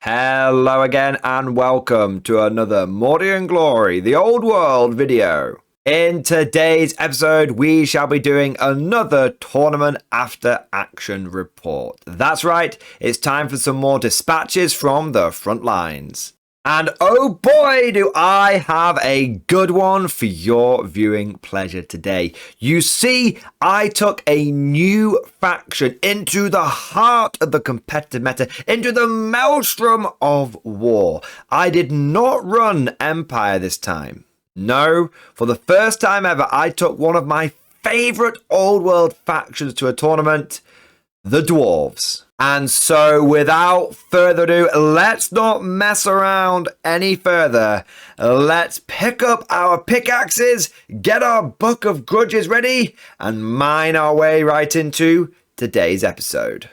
Hello again and welcome to another Morty and Glory, the old world video. In today's episode, we shall be doing another tournament after action report. That's right, it's time for some more dispatches from the front lines. And oh boy, do I have a good one for your viewing pleasure today. You see, I took a new faction into the heart of the competitive meta, into the maelstrom of war. I did not run Empire this time. No, for the first time ever, I took one of my favorite old world factions to a tournament, the Dwarves. And so without further ado, let's not mess around any further. Let's pick up our pickaxes, get our book of grudges ready, and mine our way right into today's episode.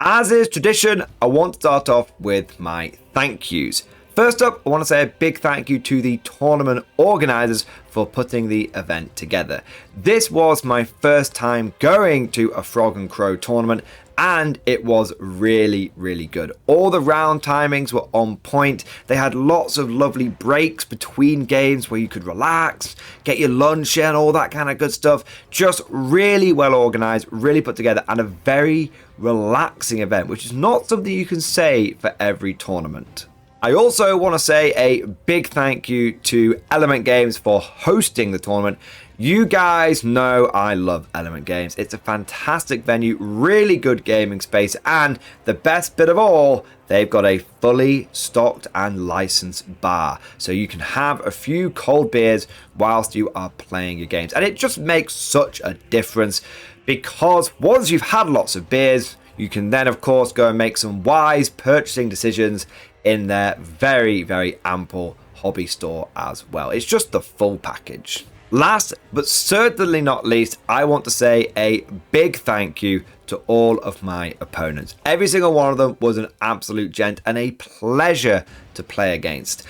As is tradition, I want to start off with my thank yous. First up, I want to say a big thank you to the tournament organisers for putting the event together. This was my first time going to a Frog and Crow tournament, and it was really, really good. All the round timings were on point. They had lots of lovely breaks between games where you could relax, get your lunch in, all that kind of good stuff. Just really well organised, really put together, and a very relaxing event, which is not something you can say for every tournament. I also want to say a big thank you to Element Games for hosting the tournament. You guys know I love Element Games. It's a fantastic venue, really good gaming space, and the best bit of all, they've got a fully stocked and licensed bar. So you can have a few cold beers whilst you are playing your games. And it just makes such a difference because once you've had lots of beers, you can then, of course, go and make some wise purchasing decisions in their very, very ample hobby store as well. It's just the full package. Last but certainly not least, I want to say a big thank you to all of my opponents. Every single one of them was an absolute gent and a pleasure to play against.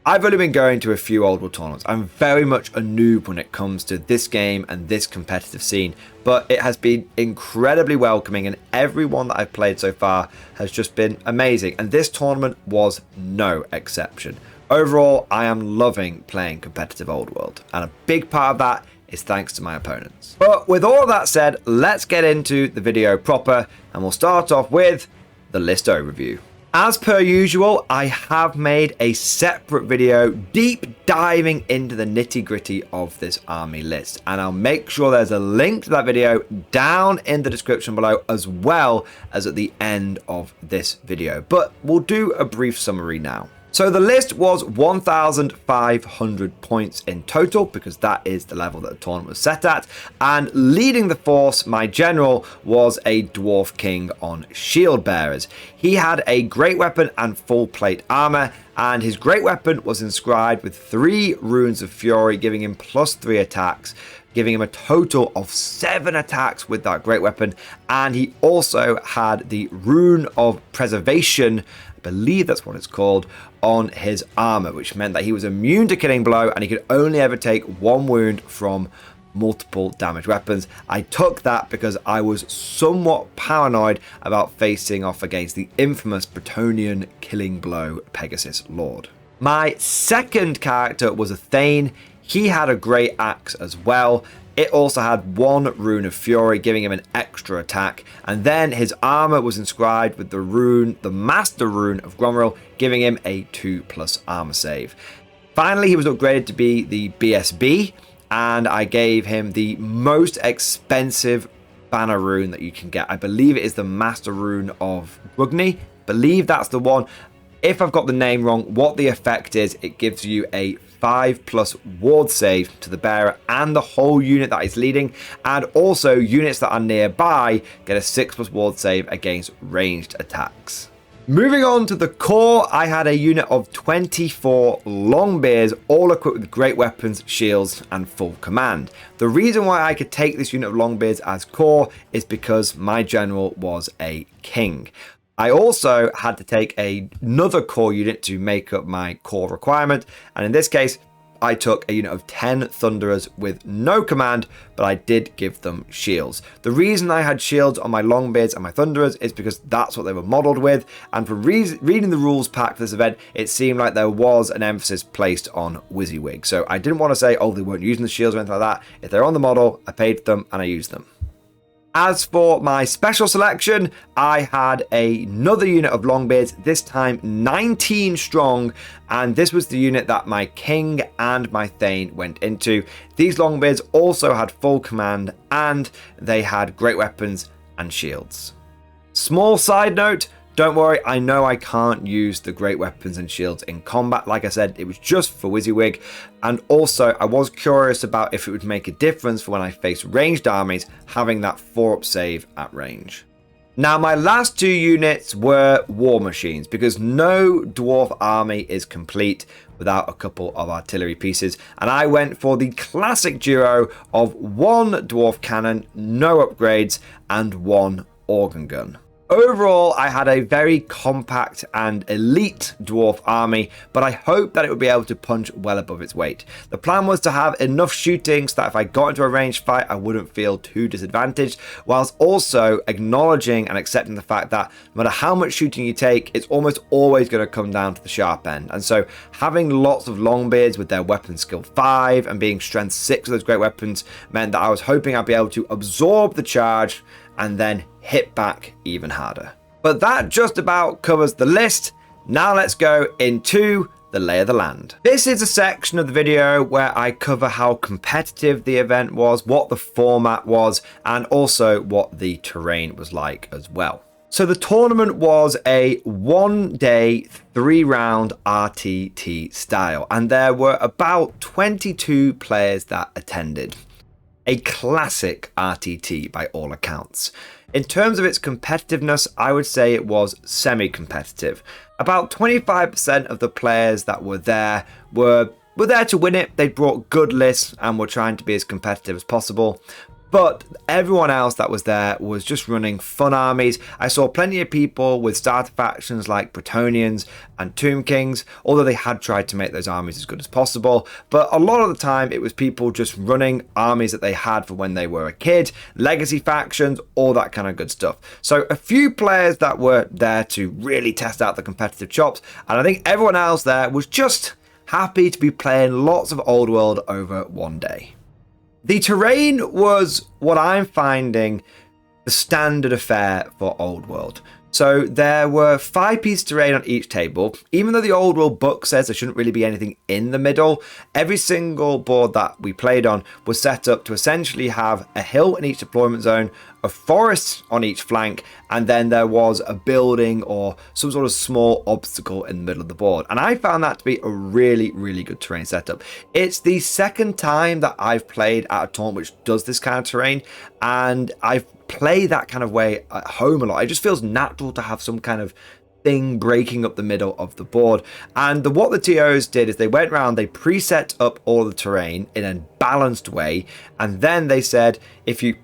I've only been going to a few old world tournaments. I'm very much a noob when it comes to this game and this competitive scene, but it has been incredibly welcoming and everyone that I've played so far has just been amazing. And this tournament was no exception. Overall, I am loving playing competitive old world, and a big part of that is thanks to my opponents. But with all that said, let's get into the video proper, and we'll start off with the list overview. As per usual, I have made a separate video deep diving into the nitty-gritty of this army list, and I'll make sure there's a link to that video down in the description below as well as at the end of this video. But we'll do a brief summary now. So the list was 1,500 points in total, because that is the level that the tournament was set at. And leading the force, my general, was a Dwarf King on Shield Bearers. He had a great weapon and full plate armor, and his great weapon was inscribed with 3 runes of fury, giving him +3 attacks, giving him a total of 7 attacks with that great weapon. And he also had the rune of preservation, I believe that's what it's called, on his armor, which meant that he was immune to killing blow and he could only ever take 1 wound from multiple damage weapons. I took that because I was somewhat paranoid about facing off against the infamous Bretonnian killing blow Pegasus Lord. My second character was a Thane. He had a great axe as well. It also had 1 rune of fury, giving him an extra attack, and then his armor was inscribed with the rune, the master rune of Gromril, giving him a 2+ armor save. Finally, he was upgraded to be the BSB, and I gave him the most expensive banner rune that you can get. I believe it is the master rune of Grugni. Believe that's the one. If I've got the name wrong, what the effect is, it gives you a 5+ ward save to the bearer and the whole unit that is leading, and also units that are nearby get a 6+ ward save against ranged attacks. Moving on to the core, I had a unit of 24 Longbeards, all equipped with great weapons, shields, and full command. The reason why I could take this unit of Longbeards as core is because my general was a king. I also had to take another core unit to make up my core requirement, and in this case, I took a unit of 10 Thunderers with no command, but I did give them shields. The reason I had shields on my Longbeards and my Thunderers is because that's what they were modeled with, and from reading the rules pack for this event, it seemed like there was an emphasis placed on WYSIWYG. So I didn't want to say, oh, they weren't using the shields or anything like that. If they're on the model, I paid them and I used them. As for my special selection, I had another unit of Longbeards, this time 19 strong, and this was the unit that my King and my Thane went into. These Longbeards also had full command, and they had great weapons and shields. Small side note, don't worry, I know I can't use the great weapons and shields in combat. Like I said, it was just for WYSIWYG. And also, I was curious about if it would make a difference for when I face ranged armies, having that 4-up save at range. Now, my last two units were war machines, because no dwarf army is complete without a couple of artillery pieces. And I went for the classic duo of 1 dwarf cannon, no upgrades, and 1 organ gun. Overall, I had a very compact and elite dwarf army, but I hoped that it would be able to punch well above its weight. The plan was to have enough shooting so that if I got into a ranged fight, I wouldn't feel too disadvantaged, whilst also acknowledging and accepting the fact that no matter how much shooting you take, it's almost always going to come down to the sharp end. And so having lots of Longbeards with their weapon skill 5 and being strength 6 of those great weapons meant that I was hoping I'd be able to absorb the charge and then hit back even harder. But that just about covers the list. Now let's go into the lay of the land. This is a section of the video where I cover how competitive the event was, what the format was, and also what the terrain was like as well. So the tournament was a 1-day, 3-round RTT style, and there were about 22 players that attended. A classic RTT by all accounts. In terms of its competitiveness, I would say it was semi-competitive. About 25% of the players that were there were there to win it. They brought good lists and were trying to be as competitive as possible. But everyone else that was there was just running fun armies. I saw plenty of people with starter factions like Bretonnians and Tomb Kings, although they had tried to make those armies as good as possible. But a lot of the time, it was people just running armies that they had from when they were a kid, legacy factions, all that kind of good stuff. So a few players that were there to really test out the competitive chops, and I think everyone else there was just happy to be playing lots of Old World over one day. The terrain was what I'm finding the standard affair for Old World. So there were 5 pieces of terrain on each table. Even though the Old World book says there shouldn't really be anything in the middle, every single board that we played on was set up to essentially have a hill in each deployment zone, a forest on each flank, and then there was a building or some sort of small obstacle in the middle of the board. And I found that to be a really, really good terrain setup. It's the second time that I've played at a tournament which does this kind of terrain, and I've played that kind of way at home a lot. It just feels natural to have some kind of thing breaking up the middle of the board. And what the TOs did is they went around, they preset up all the terrain in a balanced way, and then they said, if you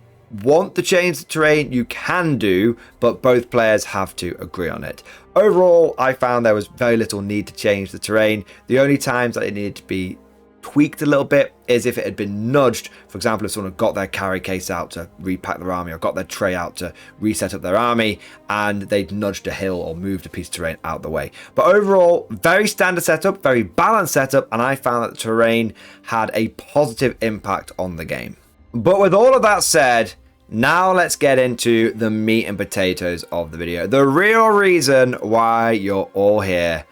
want to change the terrain, you can do, but both players have to agree on it. Overall, I found there was very little need to change the terrain. The only times that it needed to be tweaked a little bit is if it had been nudged. For example, if someone had got their carry case out to repack their army or got their tray out to reset up their army and they'd nudged a hill or moved a piece of terrain out the way. But overall, very standard setup, very balanced setup, and I found that the terrain had a positive impact on the game. But with all of that said, now let's get into the meat and potatoes of the video. The real reason why you're all here.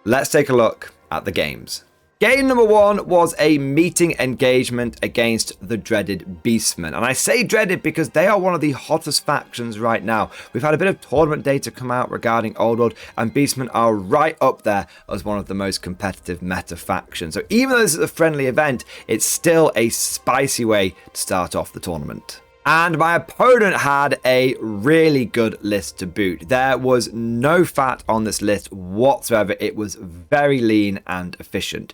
Let's take a look at the games. Game number 1 was a meeting engagement against the dreaded Beastmen. And I say dreaded because they are one of the hottest factions right now. We've had a bit of tournament data come out regarding Old World, and Beastmen are right up there as one of the most competitive meta factions. So even though this is a friendly event, it's still a spicy way to start off the tournament. And my opponent had a really good list to boot. There was no fat on this list whatsoever. It was very lean and efficient.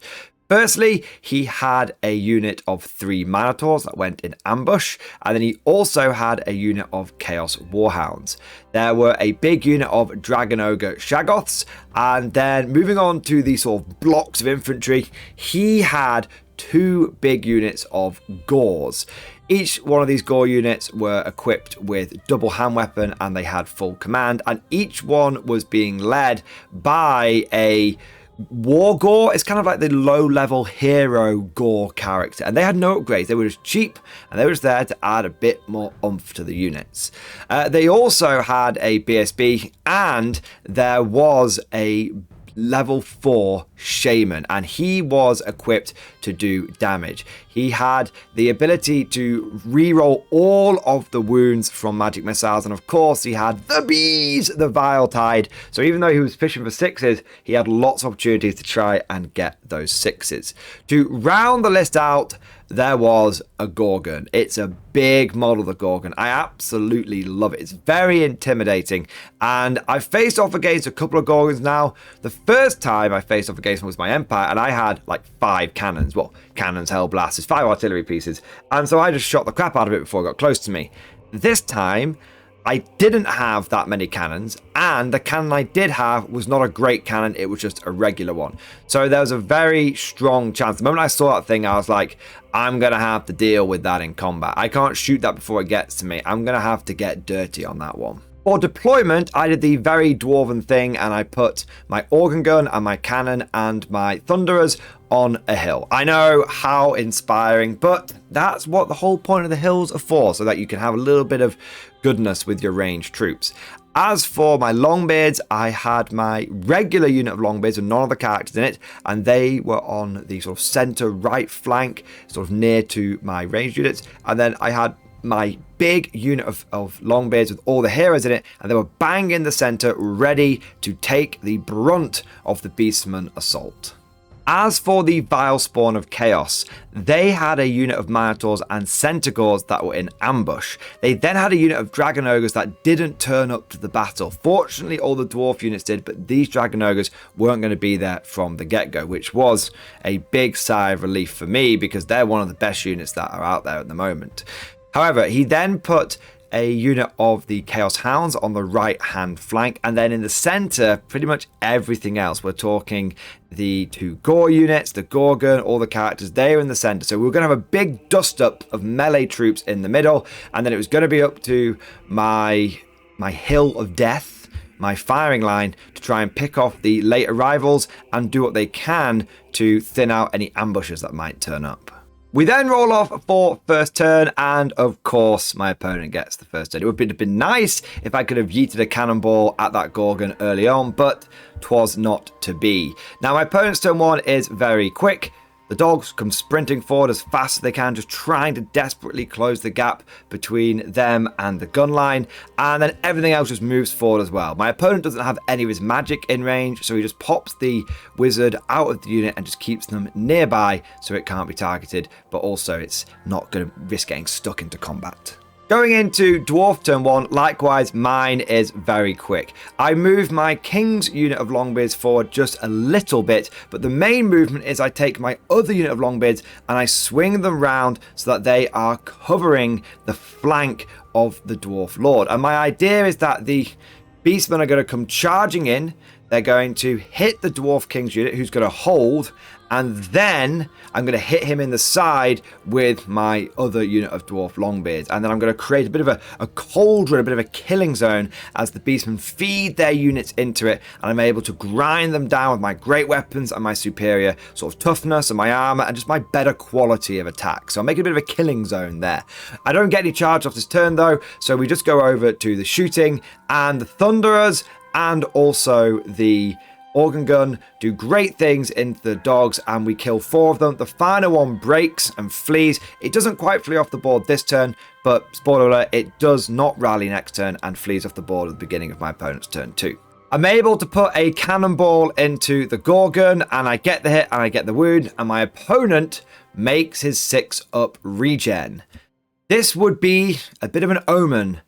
Firstly, he had a unit of 3 Minotaurs that went in ambush, and then he also had a unit of Chaos Warhounds. There were a big unit of Dragon Ogre Shaggoths, and then moving on to the sort of blocks of infantry, he had 2 big units of Gores. Each one of these Gore units were equipped with double hand weapon, and they had full command, and each one was being led by a War Gore. Is kind of like the low-level hero Gore character, and they had no upgrades. They were just cheap, and they were just there to add a bit more oomph to the units. They also had a BSB, and there was a level 4 shaman, and he was equipped to do damage. He had the ability to reroll all of the wounds from magic missiles, and of course he had the bees, the Vile Tide. So even though he was fishing for 6s, he had lots of opportunities to try and get those 6s. To round the list out, there was a Gorgon. It's a big model, the Gorgon. I absolutely love it. It's very intimidating, and I've faced off against a couple of Gorgons now. The first time I faced off against him was my Empire, and I had like 5 cannons. Well, cannons, hell blasters, 5 artillery pieces, and so I just shot the crap out of it before it got close to me. This time, I didn't have that many cannons, and the cannon I did have was not a great cannon, it was just a regular one. So there was a very strong chance. The moment I saw that thing, I was like, I'm going to have to deal with that in combat. I can't shoot that before it gets to me. I'm going to have to get dirty on that one. For deployment, I did the very dwarven thing, and I put my organ gun and my cannon and my thunderers on a hill. I know, how inspiring, but that's what the whole point of the hills are for, so that you can have a little bit of goodness with your ranged troops. As for my Longbeards, I had my regular unit of Longbeards with none of the characters in it, and they were on the sort of center right flank, sort of near to my ranged units, and then I had my big unit of Longbeards with all the heroes in it, and they were bang in the center, ready to take the brunt of the Beastman assault. As for the Vile Spawn of Chaos, they had a unit of Minotaurs and Centaurs that were in ambush. They then had a unit of Dragon Ogres that didn't turn up to the battle. Fortunately, all the Dwarf units did, but these Dragon Ogres weren't going to be there from the get-go, which was a big sigh of relief for me, because they're one of the best units that are out there at the moment. However, he then put a unit of the Chaos Hounds on the right hand flank, and then in the center, pretty much everything else. We're talking the 2 Gore units, the Gorgon, all the characters, they're in the center. So we were going to have a big dust up of melee troops in the middle, and then it was going to be up to my hill of death, my firing line, to try and pick off the late arrivals and do what they can to thin out any ambushes that might turn up. We then roll off for first turn, and of course my opponent gets the first turn. It would have been nice if I could have yeeted a cannonball at that Gorgon early on, but 'twas not to be. Now my opponent's turn 1 is very quick. The dogs come sprinting forward as fast as they can, just trying to desperately close the gap between them and the gun line, and then everything else just moves forward as well. My opponent doesn't have any of his magic in range, so he just pops the wizard out of the unit and just keeps them nearby so it can't be targeted, but also it's not going to risk getting stuck into combat. Going into Dwarf turn 1, likewise, mine is very quick. I move my King's unit of Longbeards forward just a little bit, but the main movement is I take my other unit of Longbeards and I swing them round so that they are covering the flank of the Dwarf Lord. And my idea is that the Beastmen are going to come charging in, they're going to hit the Dwarf King's unit, who's going to hold, and then I'm going to hit him in the side with my other unit of Dwarf Longbeards. And then I'm going to create a bit of a cauldron, a bit of a killing zone as the Beastmen feed their units into it. And I'm able to grind them down with my great weapons and my superior sort of toughness and my armor and just my better quality of attack. So I'm making a bit of a killing zone there. I don't get any charge off this turn though, so we just go over to the shooting, and the Thunderers and also the Organ Gun do great things into the dogs, and we kill 4 of them. The final one breaks and flees. It doesn't quite flee off the board this turn, but spoiler alert, it does not rally next turn and flees off the board at the beginning of my opponent's turn 2. I'm able to put a cannonball into the Gorgon, and I get the hit and I get the wound, and my opponent makes his 6-up regen. This would be a bit of an omen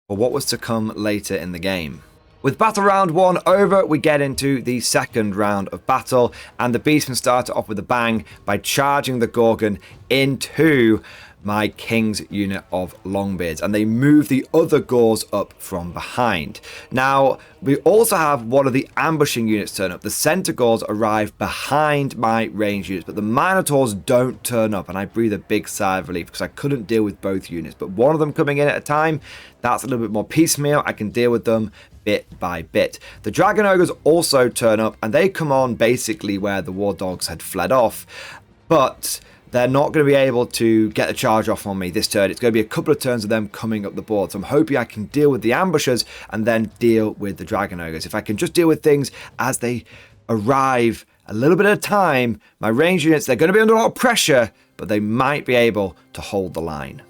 for what was to come later in the game. With battle round 1 over, we get into the second round of battle, and the Beastmen start off with a bang by charging the Gorgon into my King's unit of Longbeards, and they move the other Gors up from behind. Now, we also have one of the ambushing units turn up. The Centaurs arrive behind my ranged units, but the Minotaurs don't turn up, and I breathe a big sigh of relief because I couldn't deal with both units. But one of them coming in at a time, that's a little bit more piecemeal. I can deal with them bit by bit. The Dragon Ogres also turn up, and they come on basically where the War Dogs had fled off, but they're not going to be able to get the charge off on me this turn. It's going to be a couple of turns of them coming up the board. So I'm hoping I can deal with the ambushers and then deal with the Dragon Ogres. If I can just deal with things as they arrive a little bit at a time, my ranged units, they're going to be under a lot of pressure, but they might be able to hold the line.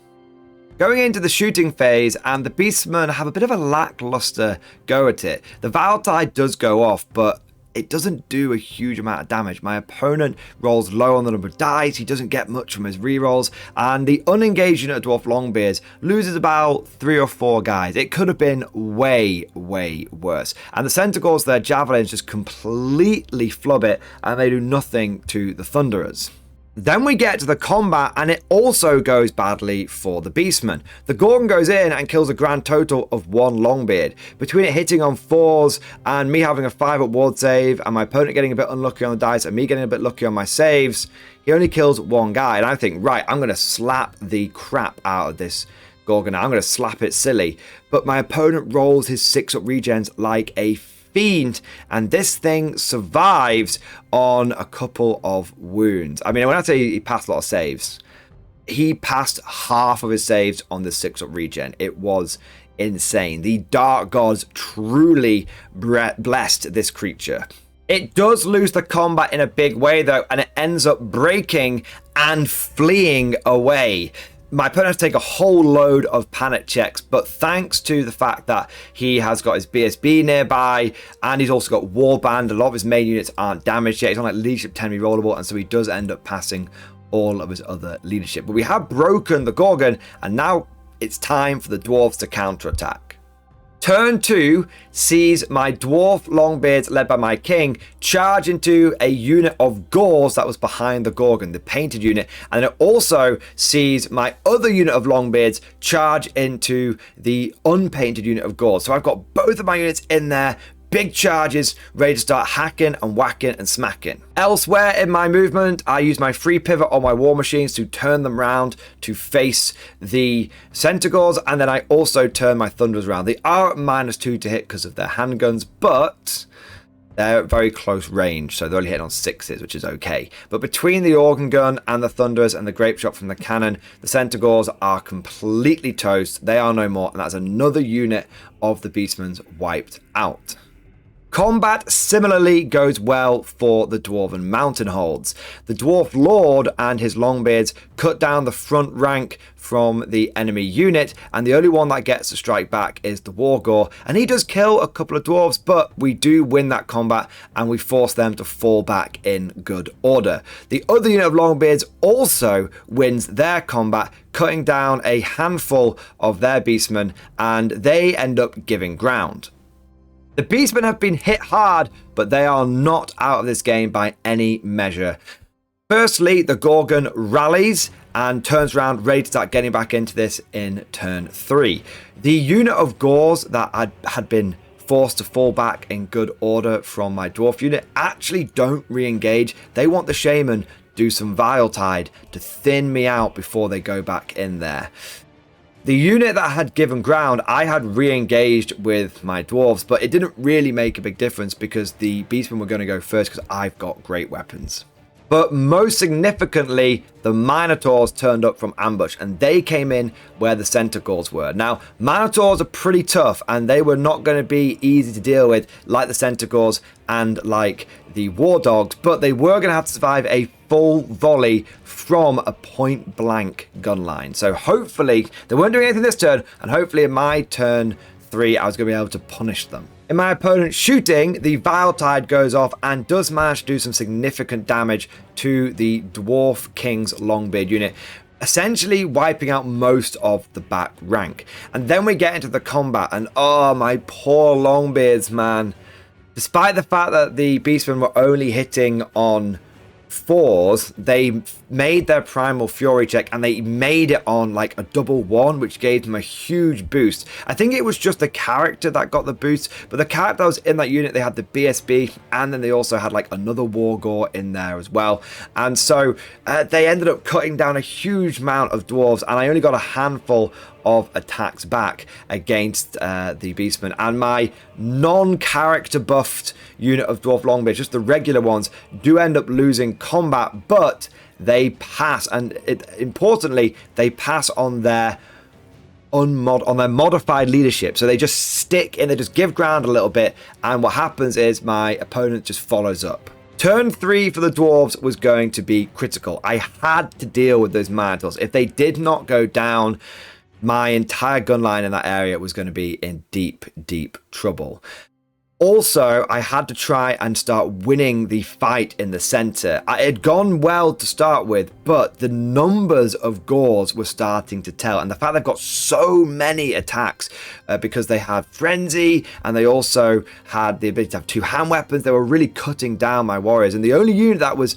Going into the shooting phase, and the Beastmen have a bit of a lackluster go at it. The Valtide does go off, but it doesn't do a huge amount of damage. My opponent rolls low on the number of dice, he doesn't get much from his rerolls, and the unengaged unit of Dwarf Longbeards loses about 3 or 4 guys. It could have been way, way worse. And the Centaurs, their javelins just completely flub it, and they do nothing to the Thunderers. Then we get to the combat, and it also goes badly for the Beastmen. The Gorgon goes in and kills a grand total of 1 Longbeard. Between it hitting on 4s and me having a 5-up ward save and my opponent getting a bit unlucky on the dice and me getting a bit lucky on my saves, he only kills 1 guy. And I think, right, I'm going to slap the crap out of this Gorgon. I'm going to slap it silly. But my opponent rolls his 6-up regens like a fiend, and this thing survives on a couple of wounds. I mean, when I say he passed a lot of saves, he passed half of his saves on the 6-up regen. It was insane. The Dark Gods truly blessed this creature. It does lose the combat in a big way though, and it ends up breaking and fleeing away. My opponent has to take a whole load of panic checks, but thanks to the fact that he has got his BSB nearby and he's also got Warband, a lot of his main units aren't damaged yet. He's on like leadership 10 rerollable, and so he does end up passing all of his other leadership. But we have broken the Gorgon, and now it's time for the Dwarves to counterattack. Turn 2 sees my Dwarf Longbeards, led by my King, charge into a unit of Gors that was behind the Gorgon, the painted unit. And it also sees my other unit of Longbeards charge into the unpainted unit of Gors. So I've got both of my units in there, big charges, ready to start hacking and whacking and smacking. Elsewhere in my movement, I use my free pivot on my war machines to turn them round to face the Centaurs, and then I also turn my Thunderers around. They are at -2 to hit because of their handguns, but they're at very close range, so they're only hitting on 6s, which is okay. But between the Organ Gun and the Thunderers and the Grape Shot from the cannon, the Centaurs are completely toast. They are no more, and that's another unit of the Beastmen's wiped out. Combat similarly goes well for the Dwarven Mountain Holds. The Dwarf Lord and his Longbeards cut down the front rank from the enemy unit, and the only one that gets to strike back is the Wargore, and he does kill a couple of Dwarves, but we do win that combat and we force them to fall back in good order. The other unit of Longbeards also wins their combat, cutting down a handful of their Beastmen, and they end up giving ground. The Beastmen have been hit hard, but they are not out of this game by any measure. Firstly, the Gorgon rallies and turns around, ready to start getting back into this in turn 3. The unit of Gors that had been forced to fall back in good order from my Dwarf unit actually don't re-engage. They want the Shaman do some Viletide to thin me out before they go back in there. The unit that had given ground, I had re-engaged with my Dwarves, but it didn't really make a big difference because the Beastmen were going to go first because I've got great weapons. But most significantly, the Minotaurs turned up from ambush, and they came in where the Centaurs were. Now, Minotaurs are pretty tough, and they were not going to be easy to deal with like the Centaurs and like the War Dogs, but they were going to have to survive a full volley from a point-blank gun line. So hopefully, they weren't doing anything this turn, and hopefully in my turn 3, I was going to be able to punish them. In my opponent's shooting, the Viletide goes off and does manage to do some significant damage to the Dwarf King's Longbeard unit. essentially wiping out most of the back rank. And then we get into the combat, and oh, my poor Longbeards, man. Despite the fact that the Beastmen were only hitting on 4s, they made their primal fury check and they made it on like a double 1, which gave them a huge boost. I think it was just the character that got the boost, but the character that was in that unit, they had the BSB, and then they also had like another Wargore in there as well. And so they ended up cutting down a huge amount of dwarves, and I only got a handful of attacks back against the Beastmen, and my non-character buffed unit of Dwarf Longbeards, just the regular ones, do end up losing combat, but they pass, and importantly, they pass on their modified leadership. So they just stick in, they just give ground a little bit, and what happens is my opponent just follows up. Turn 3 for the Dwarves was going to be critical. I had to deal with those Minotaurs. If they did not go down, my entire gun line in that area was going to be in deep, deep trouble. Also, I had to try and start winning the fight in the center. It had gone well to start with, but the numbers of Gores were starting to tell. And the fact they've got so many attacks because they had Frenzy and they also had the ability to have 2 hand weapons, they were really cutting down my warriors. And the only unit that was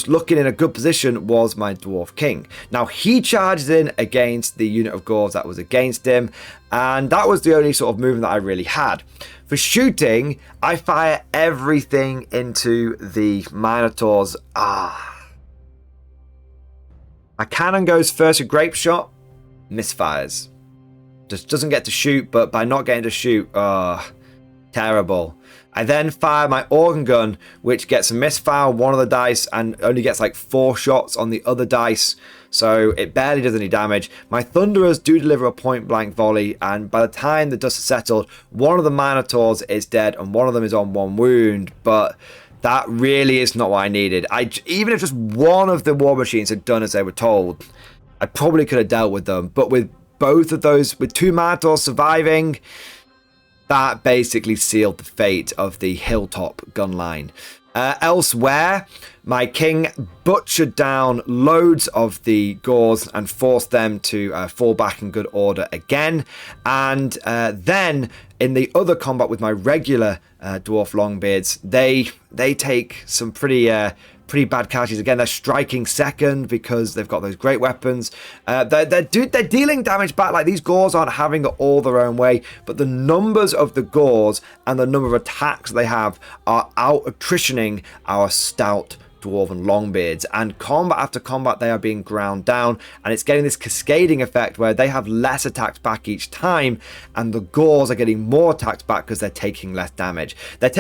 looking in a good position was my Dwarf King. Now, he charges in against the unit of Gores that was against him. And that was the only sort of movement that I really had. For shooting, I fire everything into the Minotaurs. My cannon goes first with Grape Shot, misfires. Just doesn't get to shoot, but by not getting to shoot, terrible. I then fire my organ gun, which gets a misfire on one of the dice and only gets like 4 shots on the other dice, so it barely does any damage. My Thunderers do deliver a point blank volley, and by the time the dust is settled, one of the Minotaurs is dead and one of them is on 1 wound, but that really is not what I needed. Even if just one of the War Machines had done as they were told, I probably could have dealt with them, but with both of those, with 2 Minotaurs surviving, that basically sealed the fate of the Hilltop gun line. Elsewhere, my king butchered down loads of the Gores and forced them to fall back in good order again. And then in the other combat with my regular Dwarf Longbeards, they take some pretty bad casualties. Again, they're striking second because they've got those great weapons. They're dealing damage back. Like, these Gores aren't having it all their own way, but the numbers of the Gores and the number of attacks they have are out attritioning our stout Dwarven Longbeards, and combat after combat they are being ground down, and it's getting this cascading effect where they have less attacks back each time, and the Gores are getting more attacks back because they're taking less damage. They're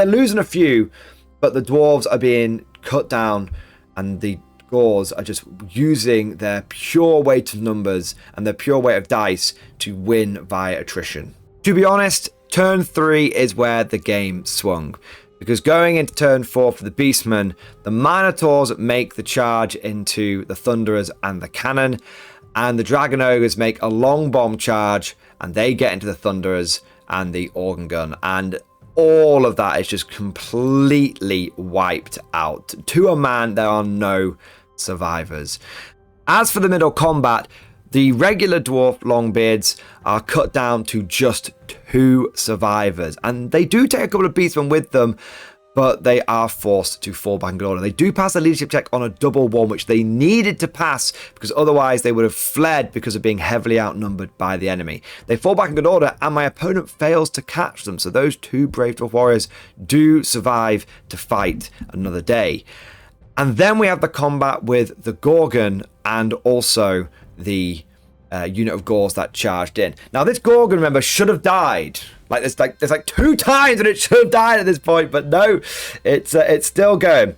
losing a few, but the Dwarves are being cut down, and the Gores are just using their pure weight of numbers and their pure weight of dice to win via attrition. To be honest, turn 3 is where the game swung, because going into turn 4 for the Beastmen, the Minotaurs make the charge into the Thunderers and the cannon, and the Dragon Ogres make a long bomb charge, and they get into the Thunderers and the organ gun, and all of that is just completely wiped out. To a man, there are no survivors. As for the middle combat, the regular Dwarf Longbeards are cut down to just 2 survivors, and they do take a couple of Beastmen with them, but they are forced to fall back in good order. They do pass a leadership check on a double 1, which they needed to pass because otherwise they would have fled because of being heavily outnumbered by the enemy. They fall back in good order, and my opponent fails to catch them, so those 2 Brave Dwarf Warriors do survive to fight another day. And then we have the combat with the Gorgon and also the unit of Gores that charged in. Now, this Gorgon, remember, should have died. There's like 2 times that it should have died at this point, but no, it's still going.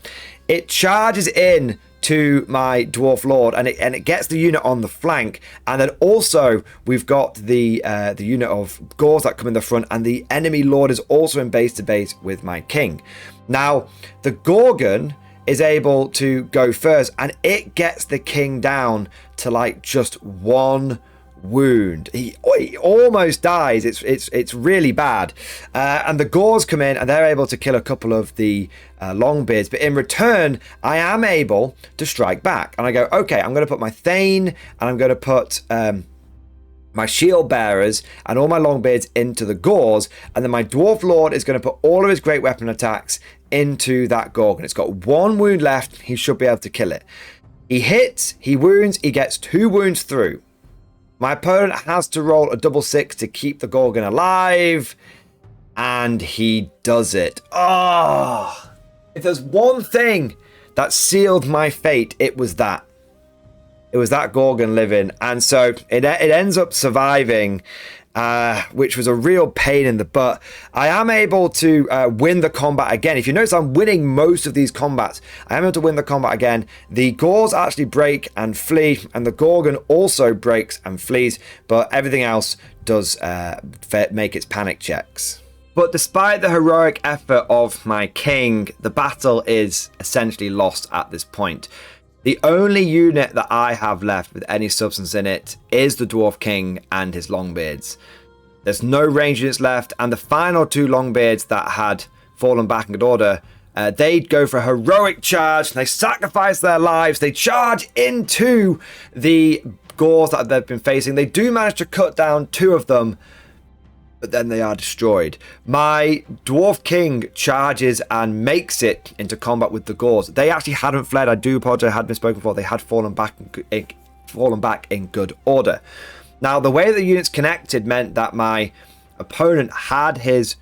It charges in to my Dwarf Lord, and it gets the unit on the flank, and then also we've got the unit of Gores that come in the front, and the enemy Lord is also in base to base with my king. Now, the Gorgon is able to go first, and it gets the king down to like just 1 wound. He almost dies. It's really bad. And the Gors come in and they're able to kill a couple of the Longbeards. But in return, I am able to strike back. And I go, okay, I'm going to put my Thane and I'm going to put my shield bearers and all my Longbeards into the Gors. And then my Dwarf Lord is going to put all of his great weapon attacks into that Gorgon. It's got 1 wound left. He should be able to kill it. He hits, he wounds, he gets 2 wounds through. My opponent has to roll a double 6 to keep the Gorgon alive. And he does it. Oh, if there's one thing that sealed my fate, it was that. It was that Gorgon living. And so it ends up surviving, which was a real pain in the butt. I am able to win the combat again. If you notice, I'm winning most of these combats. I am able to win the combat again. The Gors actually break and flee, and the Gorgon also breaks and flees, but everything else does make its panic checks. But despite the heroic effort of my king, the battle is essentially lost at this point. The only unit that I have left with any substance in it is the Dwarf King and his Longbeards. There's no range units left, and the final 2 Longbeards that had fallen back in good order, they'd go for a heroic charge. They sacrifice their lives. They charge into the Gors that they've been facing. They do manage to cut down 2 of them, but then they are destroyed. My Dwarf King charges and makes it into combat with the Gors. They actually hadn't fled. I do apologize, I had misspoken before. They had fallen back in good order. Now, the way the units connected meant that my opponent had his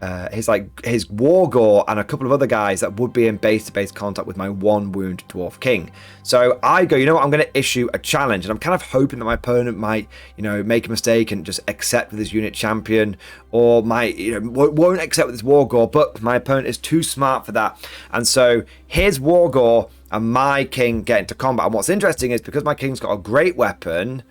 Wargore and a couple of other guys that would be in base-to-base contact with my 1 wound Dwarf King. So I go, you know what, I'm going to issue a challenge, and I'm kind of hoping that my opponent might, make a mistake and just accept with his unit champion, or won't accept with his Wargore, but my opponent is too smart for that. And so his Wargore and my king get into combat. And what's interesting is because my king's got a great weapon,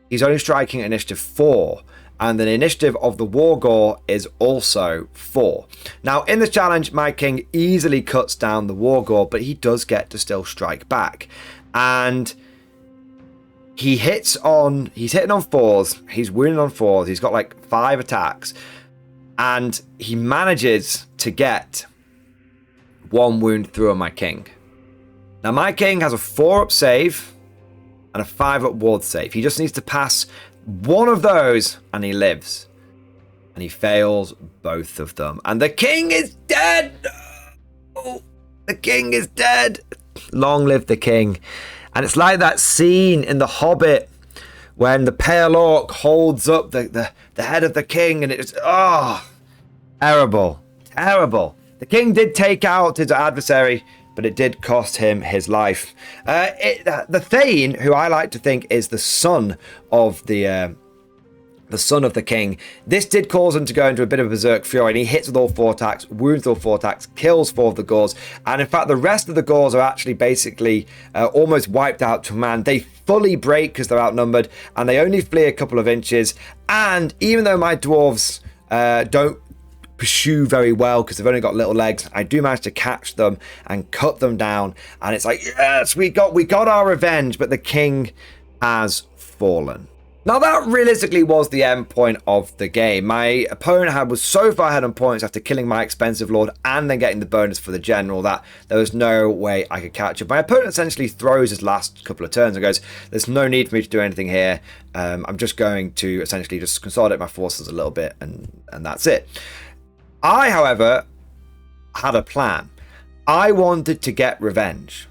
he's only striking at initiative 4. And the initiative of the Wargore is also 4. Now, in this challenge, my king easily cuts down the Wargore, but he does get to still strike back. And he's hitting on 4s. He's wounding on 4s. He's got like 5 attacks. And he manages to get 1 wound through on my king. Now, my king has a 4-up save and a 5-up ward save. He just needs to pass 1 of those and he lives, and he fails both of them, and the king is dead. Oh, the king is dead. Long live the king. And it's like that scene in The Hobbit when the pale orc holds up the head of the king, and it's terrible. The king did take out his adversary, but it did cost him his life. The Thane, who I like to think is the son of the king, this did cause him to go into a bit of a berserk fury, and he hits with all 4 attacks, wounds with all 4 attacks, kills 4 of the Gors, and in fact the rest of the Gors are actually basically almost wiped out to a man. They fully break because they're outnumbered, and they only flee a couple of inches, and even though my dwarves don't pursue very well because they've only got little legs, I do manage to catch them and cut them down, and it's like, yes, we got our revenge, but the king has fallen. Now, that realistically was the end point of the game. My opponent was so far ahead on points after killing my expensive lord and then getting the bonus for the general that there was no way I could catch up. My opponent essentially throws his last couple of turns and goes, there's no need for me to do anything here. I'm just going to essentially just consolidate my forces a little bit, and that's it. I, however, had a plan. I wanted to get revenge.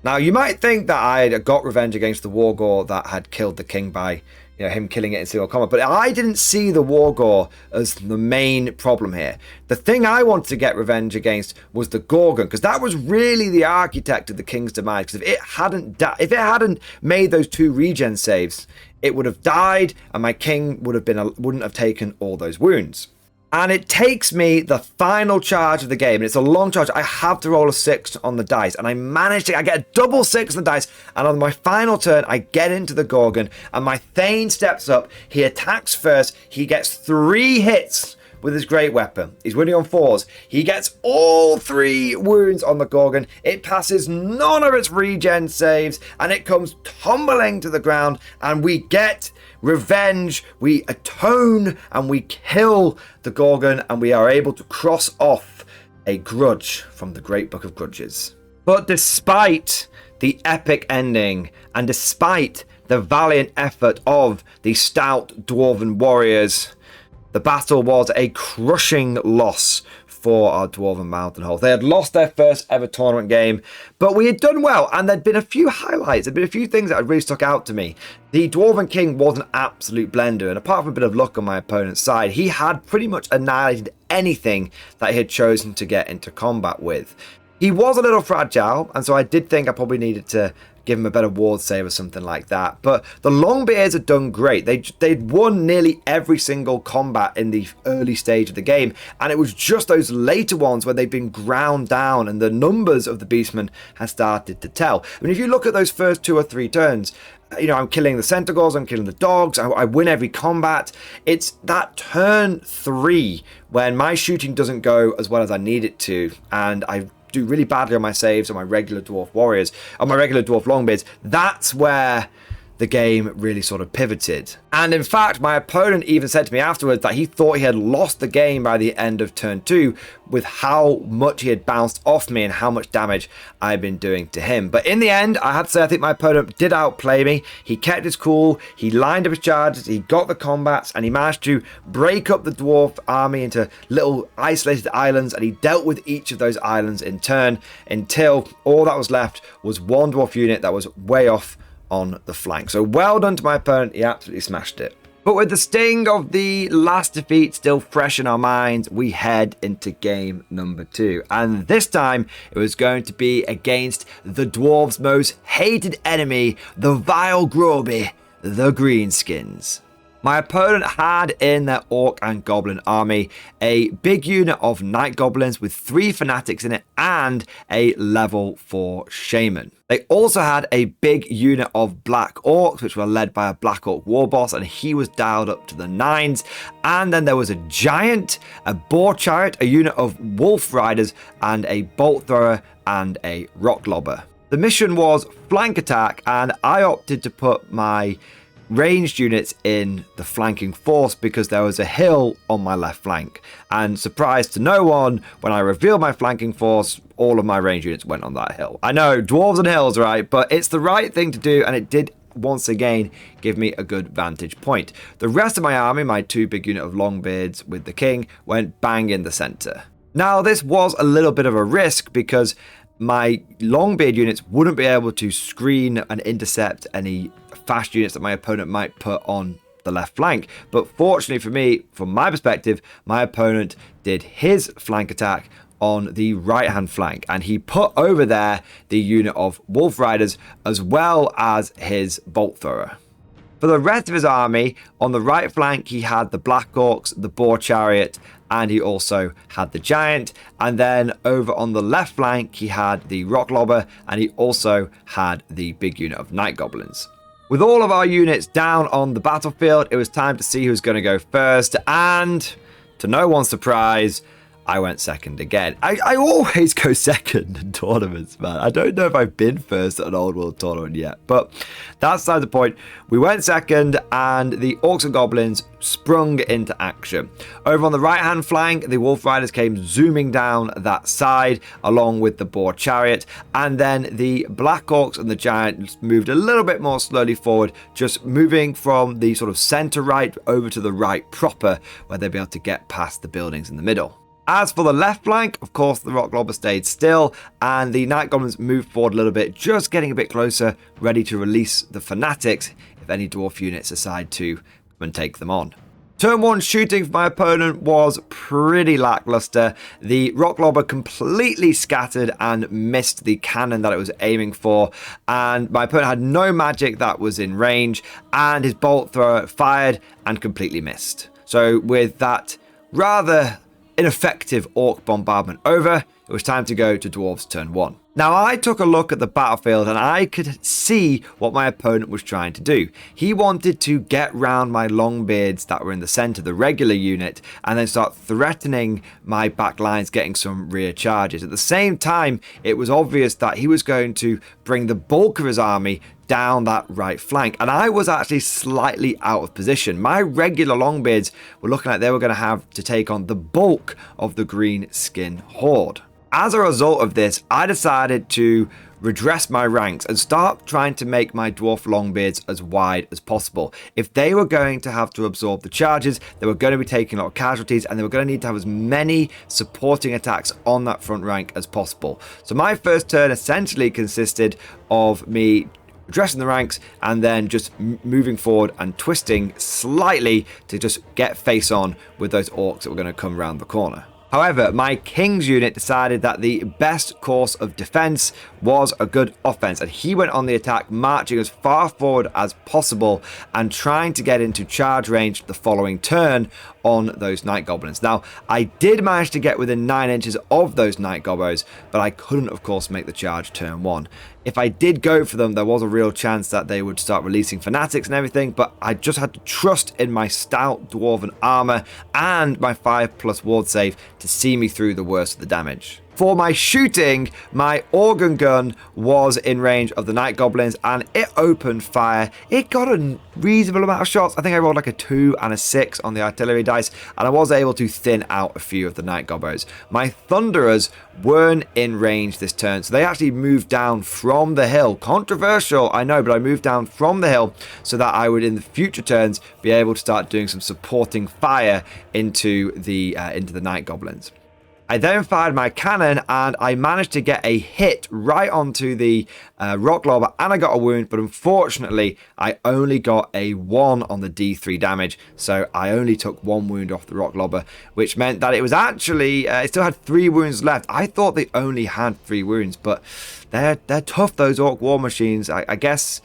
Now, you might think that I had got revenge against the Wargore that had killed the king by him killing it in single combat, but I didn't see the Wargore as the main problem here. The thing I wanted to get revenge against was the Gorgon, because that was really the architect of the king's demise. Because if it hadn't made those 2 regen saves, it would have died, and my king wouldn't have taken all those wounds. And it takes me the final charge of the game, and it's a long charge. I have to roll a 6 on the dice, and I get a double 6 on the dice, and on my final turn, I get into the Gorgon, and my Thane steps up. He attacks first. He gets 3 hits with his great weapon. He's winning on 4s. He gets all 3 wounds on the Gorgon. It passes none of its regen saves, and it comes tumbling to the ground, and we get revenge. We atone, and we kill the Gorgon, and we are able to cross off a grudge from the Great Book of Grudges. But despite the epic ending, and despite the valiant effort of the stout dwarven warriors, the battle was a crushing loss for our Dwarven Mountain Hold. They had lost their first ever tournament game, but we had done well, and there'd been a few highlights. There'd been a few things that had really stuck out to me. The Dwarven King was an absolute blender, and apart from a bit of luck on my opponent's side, he had pretty much annihilated anything that he had chosen to get into combat with. He was a little fragile, and so I did think I probably needed to give him a better ward save or something like that. But the Longbeards had done great. They'd won nearly every single combat in the early stage of the game, and it was just those later ones where they've been ground down and the numbers of the Beastmen had started to tell. I mean, if you look at those first 2 or 3 turns, you know, I'm killing the Centaurs, I'm killing the dogs, I win every combat. It's that turn 3 when my shooting doesn't go as well as I need it to, and I do really badly on my saves on my regular dwarf warriors, on my regular dwarf longbeards. That's where the game really sort of pivoted. And in fact, my opponent even said to me afterwards that he thought he had lost the game by the end of turn 2 with how much he had bounced off me and how much damage I'd been doing to him. But in the end, I had to say, I think my opponent did outplay me. He kept his cool, he lined up his charges, he got the combats, and he managed to break up the dwarf army into little isolated islands, and he dealt with each of those islands in turn until all that was left was one dwarf unit that was way off on the flank. So well done to my opponent, he absolutely smashed it. But with the sting of the last defeat still fresh in our minds, we head into game number 2. And this time, it was going to be against the dwarves' most hated enemy, the vile Groby, the Greenskins. My opponent had in their orc and goblin army a big unit of night goblins with 3 fanatics in it and a level 4 shaman. They also had a big unit of black orcs, which were led by a black orc war boss, and he was dialed up to the 9s. And then there was a giant, a boar chariot, a unit of wolf riders, and a bolt thrower and a rock lobber. The mission was flank attack, and I opted to put my ranged units in the flanking force because there was a hill on my left flank, and surprise to no one, when I revealed my flanking force, all of my ranged units went on that hill. I know, dwarves and hills, right? But it's the right thing to do, and it did once again give me a good vantage point. The rest of my army, my 2 big unit of longbeards with the king, went bang in the center. Now this was a little bit of a risk because my longbeard units wouldn't be able to screen and intercept any fast units that my opponent might put on the left flank. But fortunately for me, from my perspective, my opponent did his flank attack on the right hand flank, and he put over there the unit of wolf riders as well as his bolt thrower. For the rest of his army, on the right flank he had the black orcs, the boar chariot, and he also had the giant. And then over on the left flank he had the rock lobber, and he also had the big unit of night goblins. With all of our units down on the battlefield, it was time to see who's going to go first, and to no one's surprise, I went second again. I always go second in tournaments, man. I don't know if I've been first at an Old World tournament yet, but that's beside the point. We went second, and the Orcs and Goblins sprung into action. Over on the right-hand flank, the Wolf Riders came zooming down that side, along with the Boar Chariot, and then the Black Orcs and the Giant moved a little bit more slowly forward, just moving from the sort of center right over to the right proper, where they'll be able to get past the buildings in the middle. As for the left flank, of course, the Rock Lobber stayed still, and the Night Goblins moved forward a little bit, just getting a bit closer, ready to release the Fanatics if any Dwarf units decide to come and take them on. Turn 1 shooting for my opponent was pretty lackluster. The Rock Lobber completely scattered and missed the cannon that it was aiming for, and my opponent had no magic that was in range, and his Bolt Thrower fired and completely missed. So with that rather ineffective orc bombardment over, it was time to go to Dwarves turn 1. Now, I took a look at the battlefield and I could see what my opponent was trying to do. He wanted to get round my Longbeards that were in the center, the regular unit, and then start threatening my back lines, getting some rear charges. At the same time, it was obvious that he was going to bring the bulk of his army down that right flank, and I was actually slightly out of position. My regular Longbeards were looking like they were going to have to take on the bulk of the green skin horde. As a result of this, I decided to redress my ranks and start trying to make my dwarf Longbeards as wide as possible. If they were going to have to absorb the charges, they were going to be taking a lot of casualties, and they were going to need to have as many supporting attacks on that front rank as possible. So my first turn essentially consisted of me addressing the ranks and then just moving forward and twisting slightly to just get face on with those orcs that were going to come around the corner. However, my King's unit decided that the best course of defense was a good offense, and he went on the attack, marching as far forward as possible and trying to get into charge range the following turn on those Night Goblins. Now, I did manage to get within 9 inches of those Night Gobbos, but I couldn't, of course, make the charge turn 1. If I did go for them, there was a real chance that they would start releasing fanatics and everything, but I just had to trust in my stout dwarven armor and my 5+ ward save to see me through the worst of the damage. For my shooting, my organ gun was in range of the Night Goblins and it opened fire. It got a reasonable amount of shots. I think I rolled like a 2 and a 6 on the artillery dice, and I was able to thin out a few of the Night Gobbos. My Thunderers weren't in range this turn, so they actually moved down from the hill. Controversial, I know, but I moved down from the hill so that I would, in the future turns, be able to start doing some supporting fire into the Night Goblins. I then fired my cannon and I managed to get a hit right onto the rock lobber, and I got a wound, but unfortunately I only got a 1 on the D3 damage, so I only took 1 wound off the rock lobber, which meant that it was actually, it still had 3 wounds left. I thought they only had 3 wounds, but they're tough, those orc war machines. I guess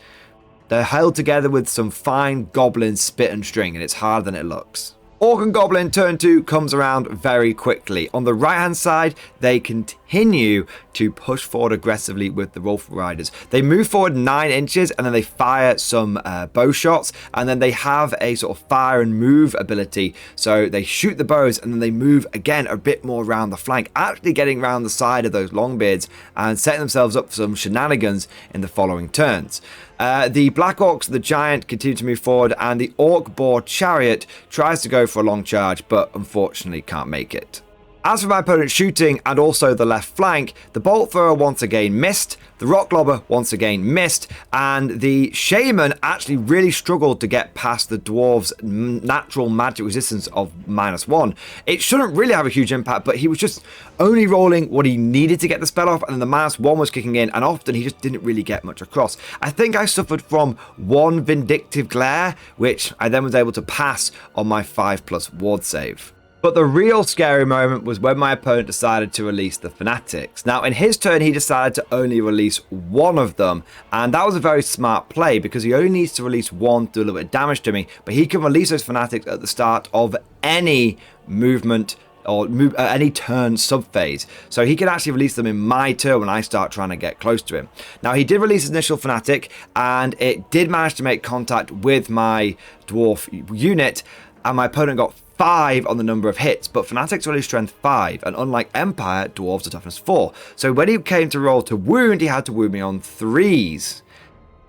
they're held together with some fine goblin spit and string, and it's harder than it looks. Orc and Goblin turn 2 comes around very quickly. On the right hand side, they continue to push forward aggressively with the Wolf Riders. They move forward 9 inches and then they fire some bow shots, and then they have a sort of fire and move ability. So they shoot the bows and then they move again a bit more around the flank, actually getting around the side of those Longbeards and setting themselves up for some shenanigans in the following turns. The Black Orcs, the Giant, continue to move forward, and the Orc Boar Chariot tries to go for a long charge, but unfortunately can't make it. As for my opponent's shooting and also the left flank, the Bolt Thrower once again missed, the Rock Lobber once again missed, and the Shaman actually really struggled to get past the Dwarves' natural magic resistance of -1. It shouldn't really have a huge impact, but he was just only rolling what he needed to get the spell off, and then the -1 was kicking in, and often he just didn't really get much across. I think I suffered from 1 Vindictive Glare, which I then was able to pass on my 5+ ward save. But the real scary moment was when my opponent decided to release the Fanatics. Now, in his turn, he decided to only release 1 of them, and that was a very smart play because he only needs to release 1 to do a little bit of damage to me, but he can release those Fanatics at the start of any movement or any turn subphase. So he can actually release them in my turn when I start trying to get close to him. Now, he did release his initial Fanatic, and it did manage to make contact with my Dwarf unit, and my opponent got 5 on the number of hits, but Fanatics are only strength 5, and unlike Empire, Dwarves are toughness 4. So when he came to roll to wound, he had to wound me on 3s.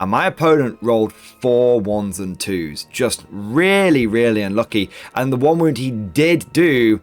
And my opponent rolled 4 1s and 2s. Just really, really unlucky. And the 1 wound he did do,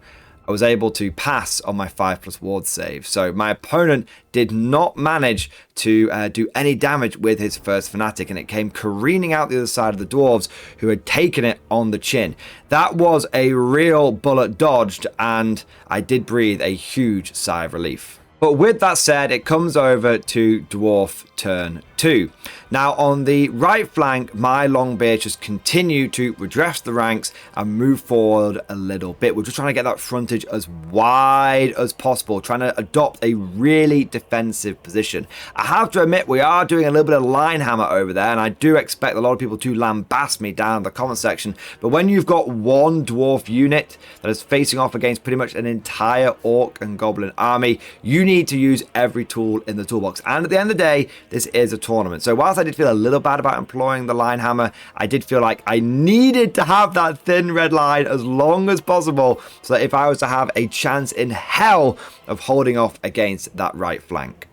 I was able to pass on my 5+ ward save. So my opponent did not manage to do any damage with his first Fanatic, and it came careening out the other side of the Dwarves, who had taken it on the chin. That was a real bullet dodged, and I did breathe a huge sigh of relief. But with that said, it comes over to Dwarf turn 2. Now on the right flank, my Longbeards just continue to redress the ranks and move forward a little bit. We're just trying to get that frontage as wide as possible, trying to adopt a really defensive position. I have to admit, we are doing a little bit of line hammer over there, and I do expect a lot of people to lambast me down in the comment section. But when you've got one dwarf unit that is facing off against pretty much an entire orc and goblin army, you need to use every tool in the toolbox. And at the end of the day, this is a tournament. So whilst I did feel a little bad about employing the line hammer, I did feel like I needed to have that thin red line as long as possible, so that if I was to have a chance in hell of holding off against that right flank.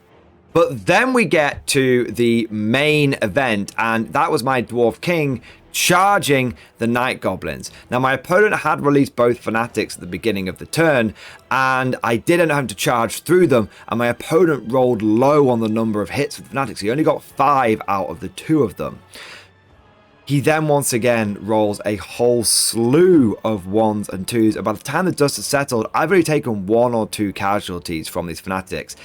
But then we get to the main event, and that was my Dwarf King charging the Night Goblins. Now, my opponent had released both Fanatics at the beginning of the turn, and I didn't have to charge through them, and my opponent rolled low on the number of hits with Fanatics. He only got 5 out of the 2 of them. He then once again rolls a whole slew of 1s and 2s, and by the time the dust has settled, I've already taken 1 or 2 casualties from these Fanatics.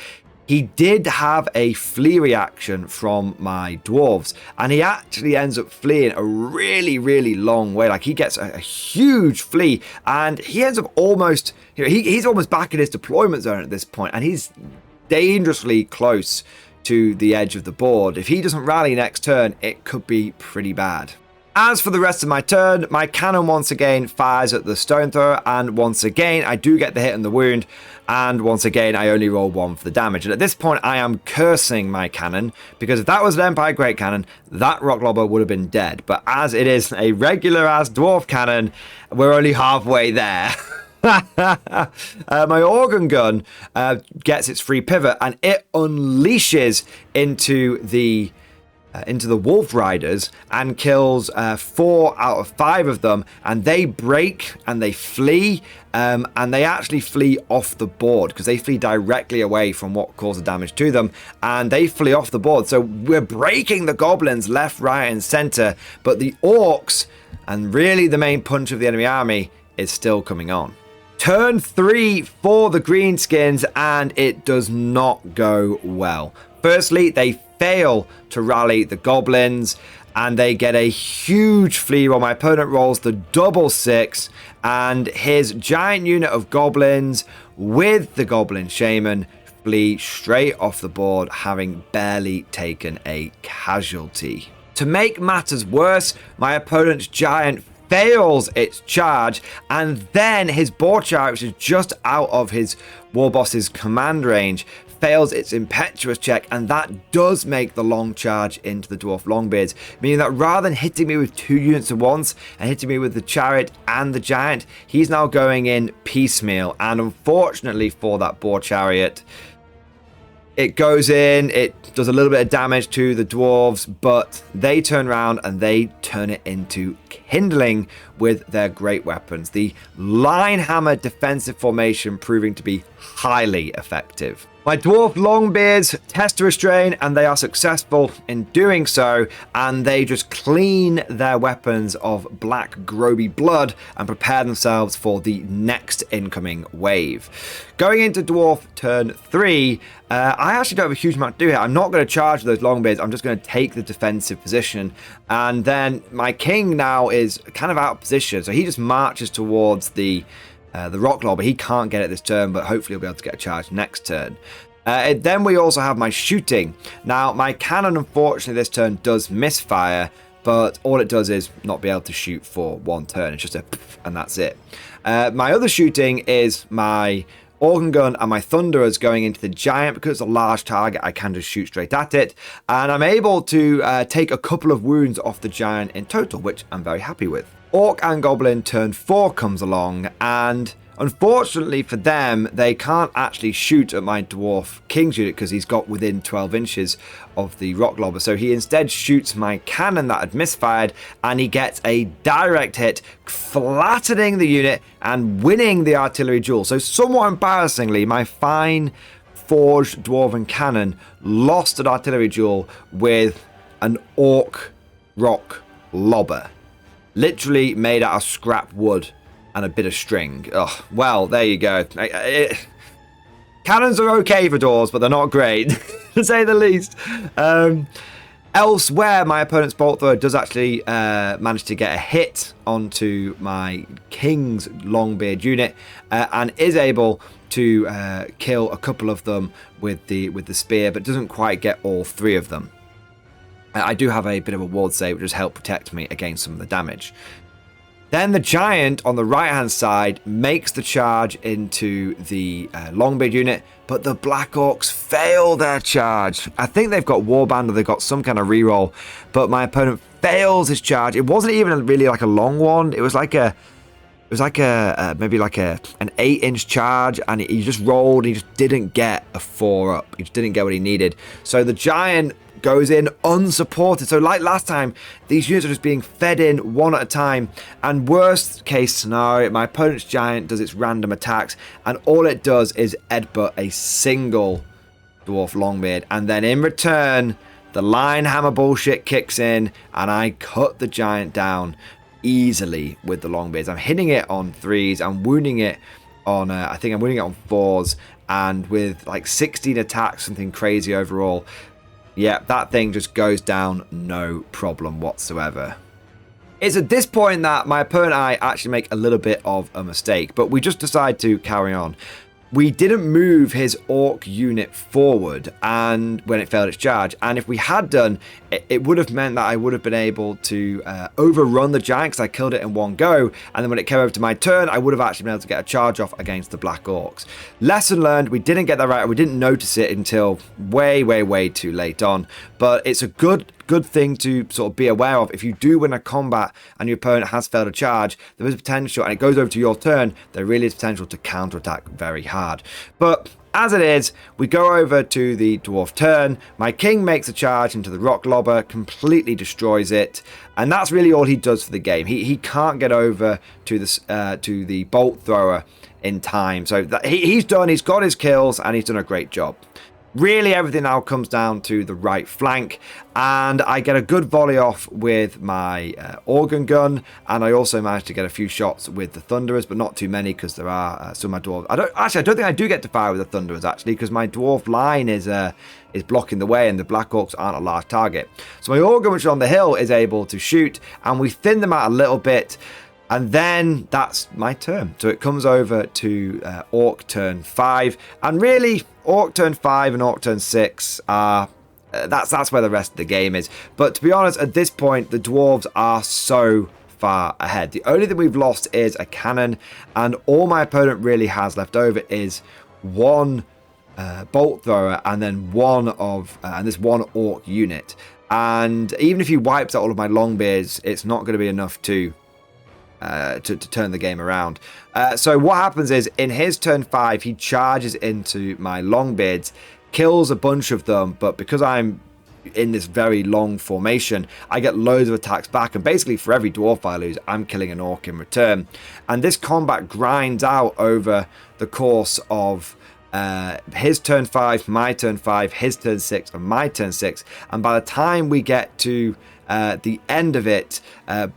He did have a flee reaction from my dwarves, and he actually ends up fleeing a really, really long way. Like, he gets a huge flee, and he ends up almost, he's almost back in his deployment zone at this point, and he's dangerously close to the edge of the board. If he doesn't rally next turn, it could be pretty bad. As for the rest of my turn, my cannon once again fires at the stone thrower, and once again I do get the hit and the wound, and once again I only roll 1 for the damage. And at this point I am cursing my cannon, because if that was an Empire Great Cannon, that rock lobber would have been dead. But as it is a regular ass dwarf cannon, we're only halfway there. My organ gun gets its free pivot, and it unleashes into the Wolf Riders and kills 4 out of 5 of them, and they break and they flee, and they actually flee off the board because they flee directly away from what caused the damage to them, and they flee off the board. So we're breaking the goblins left, right, and center, but the orcs, and really the main punch of the enemy army, is still coming on. Turn 3 for the greenskins, and it does not go well. Firstly, they fail to rally the goblins, and they get a huge flee while my opponent rolls the double 6, and his giant unit of goblins with the goblin shaman flee straight off the board, having barely taken a casualty. To make matters worse, my opponent's giant fails its charge, and then his boar chariot, which is just out of his war boss's command range, fails its impetuous check, and that does make the long charge into the dwarf longbeards, meaning that rather than hitting me with 2 units at once and hitting me with the chariot and the giant, he's now going in piecemeal. And unfortunately for that boar chariot, it goes in, it does a little bit of damage to the dwarves, but they turn around and they turn it into kindling with their great weapons. The line hammer defensive formation proving to be highly effective. My dwarf longbeards test to restrain, and they are successful in doing so, and they just clean their weapons of black groby blood and prepare themselves for the next incoming wave. Going into dwarf turn 3, I actually don't have a huge amount to do here. I'm not going to charge those longbeards. I'm just going to take the defensive position, and then my king now is kind of out of position, so he just marches towards the rock lobber. He can't get it this turn, but hopefully he'll be able to get a charge next turn. Then we also have my shooting. Now, my cannon, unfortunately, this turn does misfire, but all it does is not be able to shoot for 1 turn. It's just a poof, and that's it. My other shooting is my organ gun and my thunderers going into the giant. Because it's a large target, I can just shoot straight at it, and I'm able to take a couple of wounds off the giant in total, which I'm very happy with. Orc and Goblin turn 4 comes along, and unfortunately for them, they can't actually shoot at my Dwarf King's unit because he's got within 12 inches of the rock lobber. So he instead shoots my cannon that had misfired, and he gets a direct hit, flattening the unit and winning the artillery duel. So somewhat embarrassingly, my fine forged dwarven cannon lost an artillery duel with an orc rock lobber. Literally made out of scrap wood and a bit of string. Oh, well, there you go. Cannons are okay for dwarves, but they're not great, to say the least. Elsewhere, my opponent's bolt thrower does actually manage to get a hit onto my King's Longbeard unit and is able to kill a couple of them with the spear, but doesn't quite get all 3 of them. I do have a bit of a ward save, which does help protect me against some of the damage. Then the giant on the right-hand side makes the charge into the Longbeard unit, but the Black Orcs fail their charge. I think they've got Warband or they've got some kind of reroll, but my opponent fails his charge. It wasn't even really like a long one. It was like a maybe like an 8-inch charge, and he just rolled. He just didn't get a 4-up. He just didn't get what he needed. So the giant goes in unsupported. So like last time, these units are just being fed in one at a time, and worst case scenario, my opponent's giant does its random attacks, and all it does is headbutt a single Dwarf Longbeard, and then in return the line hammer bullshit kicks in, and I cut the giant down easily with the Longbeards. I'm hitting it on 3s, I'm wounding it on I think I'm wounding it on 4s, and with like 16 attacks, something crazy overall. Yeah, that thing just goes down no problem whatsoever. It's at this point that my opponent and I actually make a little bit of a mistake, but we just decide to carry on. We didn't move his orc unit forward and when it failed its charge, and if we had done, it would have meant that I would have been able to overrun the giant because I killed it in one go, and then when it came over to my turn, I would have actually been able to get a charge off against the Black Orcs. Lesson learned, we didn't get that right, we didn't notice it until way too late on, but it's a good thing to sort of be aware of. If you do win a combat and your opponent has failed a charge, there is potential, and it goes over to your turn, there really is potential to counterattack very hard. But as it is, we go over to the dwarf turn. My king makes a charge into the rock lobber, completely destroys it, and that's really all he does for the game. He can't get over to the bolt thrower in time, so he's done. He's got his kills, and he's done a great job. Really, everything now comes down to the right flank, and I get a good volley off with my organ gun, and I also managed to get a few shots with the thunderers, but not too many because there are some of my dwarves. I don't think I do get to fire with the thunderers actually, because my dwarf line is blocking the way, and the Black Orcs aren't a large target. So my organ, which is on the hill, is able to shoot, and we thin them out a little bit. And then that's my turn. So it comes over to Orc turn 5. And really, Orc turn 5 and Orc turn 6 are... that's where the rest of the game is. But to be honest, at this point, the Dwarves are so far ahead. The only thing we've lost is a cannon. And all my opponent really has left over is one bolt thrower and then this one Orc unit. And even if he wipes out all of my Longbeards, it's not going to be enough to turn the game around. So what happens is, in his turn 5, he charges into my Longbeards, kills a bunch of them, but because I'm in this very long formation, I get loads of attacks back, and basically for every dwarf I lose, I'm killing an orc in return. And this combat grinds out over the course of his turn 5, my turn 5, his turn 6, and my turn 6, and by the time we get to the end of it,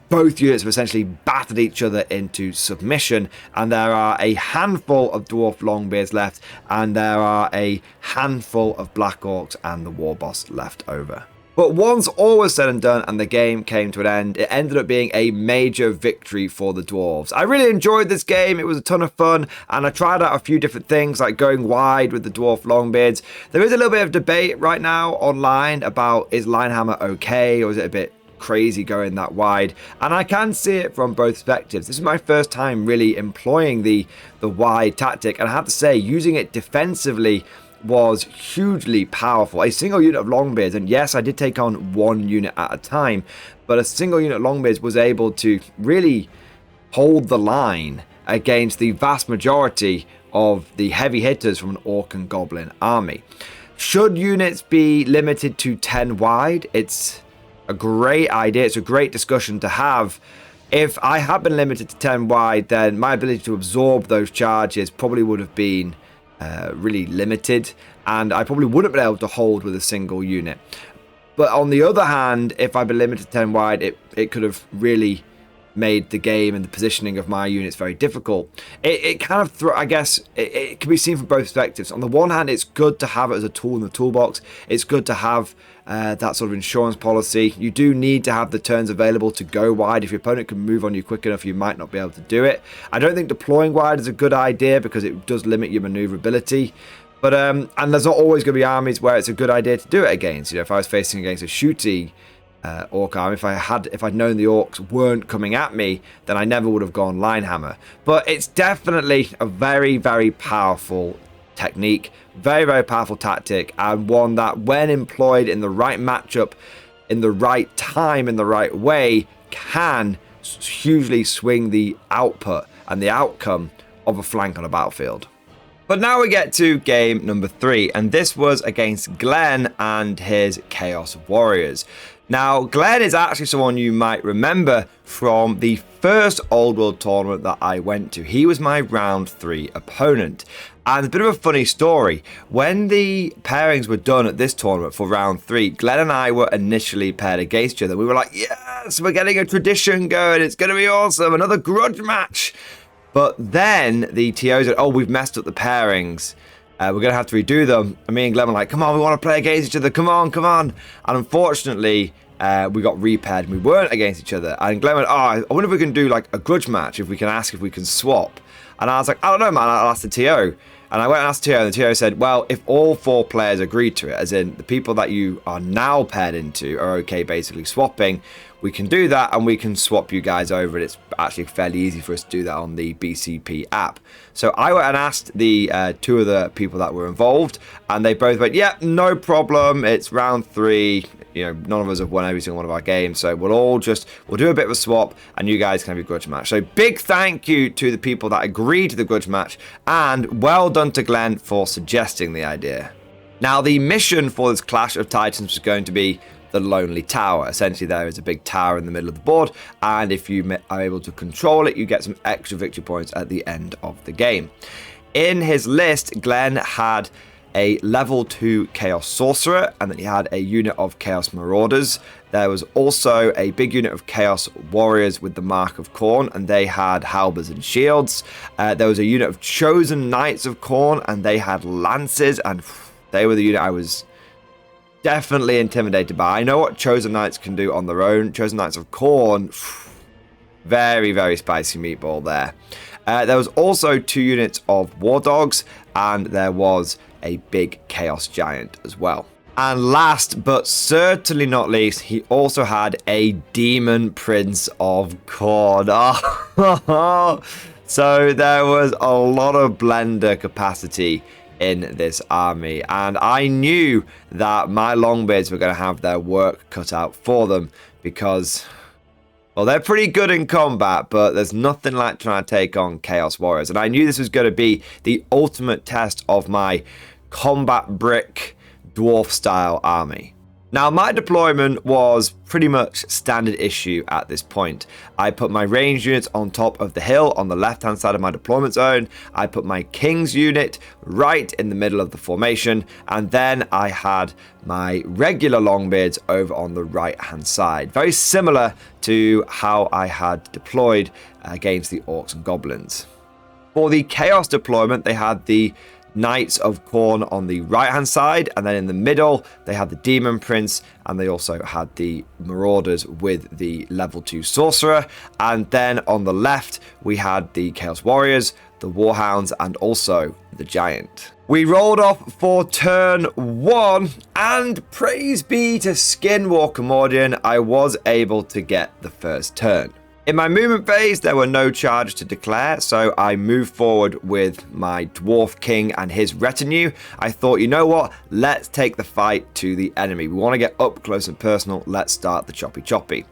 both units have essentially battered each other into submission, and there are a handful of dwarf Longbeards left, and there are a handful of Black Orcs and the war boss left over. But once all was said and done and the game came to an end, it ended up being a major victory for the Dwarves. I really enjoyed this game. It was a ton of fun, and I tried out a few different things like going wide with the Dwarf Longbeards. There is a little bit of debate right now online about, is Linehammer okay, or is it a bit crazy going that wide? And I can see it from both perspectives. This is my first time really employing the wide tactic, and I have to say, using it defensively was hugely powerful. A single unit of Longbeards, and yes, I did take on one unit at a time, but a single unit of Longbeards was able to really hold the line against the vast majority of the heavy hitters from an Orc and Goblin army. Should units be limited to 10 wide? It's a great idea. It's a great discussion to have. If I had been limited to 10 wide, then my ability to absorb those charges probably would have been really limited, and I probably wouldn't have been able to hold with a single unit. But on the other hand, if I'd been limited to 10 wide, it could have really made the game and the positioning of my units very difficult. It kind of, I guess, it can be seen from both perspectives. On the one hand, it's good to have it as a tool in the toolbox. It's good to have that sort of insurance policy. You do need to have the turns available to go wide. If your opponent can move on you quick enough, you might not be able to do it. I don't think deploying wide is a good idea because it does limit your maneuverability. But and there's not always going to be armies where it's a good idea to do it against. You know, if I was facing against a shooty orc army, if I'd known the orcs weren't coming at me, then I never would have gone Linehammer. But it's definitely a very, very powerful technique, very, very powerful tactic, and one that when employed in the right matchup, in the right time, in the right way, can hugely swing the output and the outcome of a flank on a battlefield. But now we get to game number 3, and this was against Glenn and his Chaos Warriors. Now, Glenn is actually someone you might remember from the first Old World tournament that I went to. He was my round 3 opponent. And a bit of a funny story. When the pairings were done at this tournament for round 3, Glenn and I were initially paired against each other. We were like, yes, we're getting a tradition going. It's going to be awesome. Another grudge match. But then the TO said, oh, we've messed up the pairings. We're going to have to redo them. And me and Glenn were like, come on, we want to play against each other. Come on, come on. And unfortunately, we got repaired and we weren't against each other. And Glenn went, oh, I wonder if we can do like a grudge match, if we can ask if we can swap. And I was like, I don't know, man, I'll ask the TO. And I went and asked the TO, and the TO said, well, if all 4 players agreed to it, as in the people that you are now paired into are okay basically swapping, we can do that and we can swap you guys over. And it's actually fairly easy for us to do that on the BCP app. So I went and asked the 2 of the people that were involved, and they both went, yeah, no problem. It's round 3. You know, none of us have won every single one of our games, so we'll do a bit of a swap, and you guys can have your grudge match. So big thank you to the people that agreed to the grudge match, and well done to Glenn for suggesting the idea. Now, the mission for this Clash of Titans was going to be the Lonely Tower. Essentially, there is a big tower in the middle of the board, and if you are able to control it, you get some extra victory points at the end of the game. In his list, Glenn had a level 2 Chaos Sorcerer, and then he had a unit of Chaos Marauders. There was also a big unit of Chaos Warriors with the Mark of Khorne, and they had halberds and shields. There was a unit of Chosen Knights of Khorne, and they had lances, and they were the unit I was definitely intimidated by. I know what Chosen Knights can do on their own. Chosen Knights of Khorne, very, very spicy meatball there. There was also 2 units of War Dogs, and there was a big Chaos Giant as well. And last but certainly not least, he also had a Demon Prince of Khorne. Oh. So there was a lot of blender capacity in this army, and I knew that my Longbeards were going to have their work cut out for them because, well, they're pretty good in combat, but there's nothing like trying to take on Chaos Warriors. And I knew this was going to be the ultimate test of my combat brick dwarf style army. Now, my deployment was pretty much standard issue at this point. I put my ranged units on top of the hill on the left hand side of my deployment zone. I put my King's unit right in the middle of the formation, and then I had my regular Longbeards over on the right hand side. Very similar to how I had deployed against the Orcs and Goblins. For the Chaos deployment, they had the Knights of Khorne on the right hand side, and then in the middle they had the Demon Prince, and they also had the Marauders with the level 2 Sorcerer, and then on the left we had the Chaos Warriors, the Warhounds, and also the Giant. We rolled off for turn 1, and praise be to Skinwalker Mordian, I was able to get the first turn. In my movement phase, there were no charges to declare, so I moved forward with my Dwarf King and his retinue. I thought, you know what, let's take the fight to the enemy. We want to get up close and personal, let's start the choppy.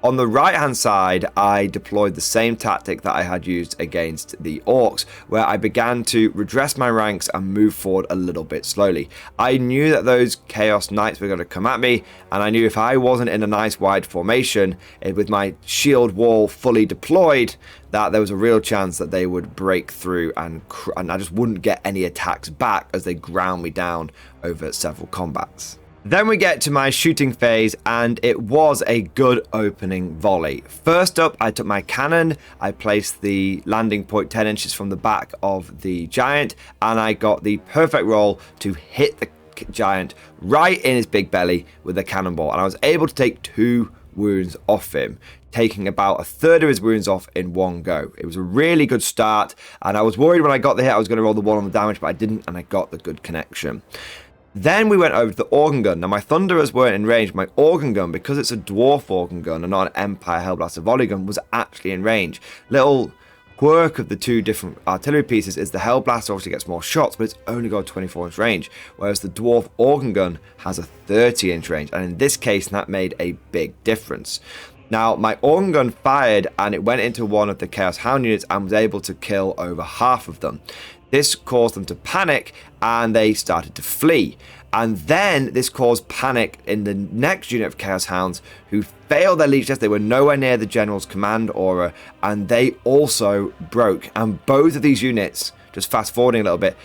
On the right hand side, I deployed the same tactic that I had used against the Orcs, where I began to redress my ranks and move forward a little bit slowly. I knew that those Chaos Knights were going to come at me, and I knew if I wasn't in a nice wide formation with my shield wall fully deployed, that there was a real chance that they would break through and I just wouldn't get any attacks back as they ground me down over several combats. Then we get to my shooting phase, and it was a good opening volley. First up, I took my cannon, I placed the landing point 10 inches from the back of the giant, and I got the perfect roll to hit the giant right in his big belly with a cannonball, and I was able to take 2 wounds off him, taking about a third of his wounds off in one go. It was a really good start, and I was worried when I got the hit I was going to roll the 1 on the damage, but I didn't, and I got the good connection. Then we went over to the organ gun. Now, my Thunderers weren't in range. My organ gun, because it's a dwarf organ gun and not an Empire Hellblaster volley gun, was actually in range. Little quirk of the 2 different artillery pieces is the Hellblaster obviously gets more shots, but it's only got a 24-inch range, whereas the dwarf organ gun has a 30-inch range, and in this case, that made a big difference. Now, my organ gun fired, and it went into one of the Chaos Hound units and was able to kill over half of them. This caused them to panic, and they started to flee. And then this caused panic in the next unit of Chaos Hounds, who failed their leech test. They were nowhere near the General's command aura, and they also broke. And both of these units, just fast forwarding a little bit,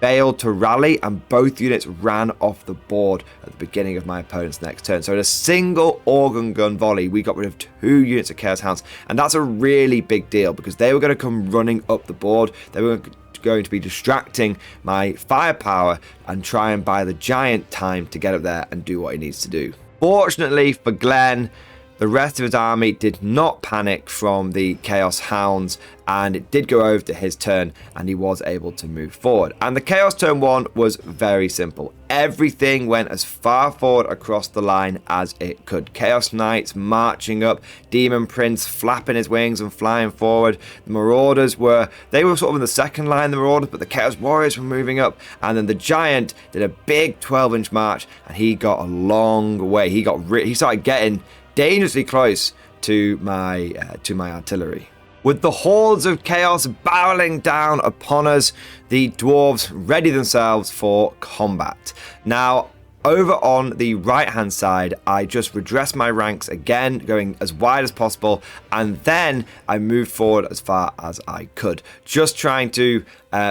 failed to rally, and both units ran off the board at the beginning of my opponent's next turn. So in a single organ gun volley, we got rid of 2 units of Chaos Hounds, and that's a really big deal because they were going to come running up the board. They were going to be distracting my firepower and try and buy the giant time to get up there and do what he needs to do. Fortunately for Glenn, the rest of his army did not panic from the Chaos Hounds, and it did go over to his turn, and he was able to move forward. And the Chaos turn 1 was very simple. Everything went as far forward across the line as it could. Chaos Knights marching up, Demon Prince flapping his wings and flying forward. The Marauders were sort of in the second line, the Marauders, but the Chaos Warriors were moving up. And then the Giant did a big 12-inch march, and he got a long way. He started getting dangerously close to my artillery. With the hordes of chaos barreling down upon us, the dwarves ready themselves for combat. Now, over on the right-hand side, I just redressed my ranks again, going as wide as possible, and then I moved forward as far as I could, just trying to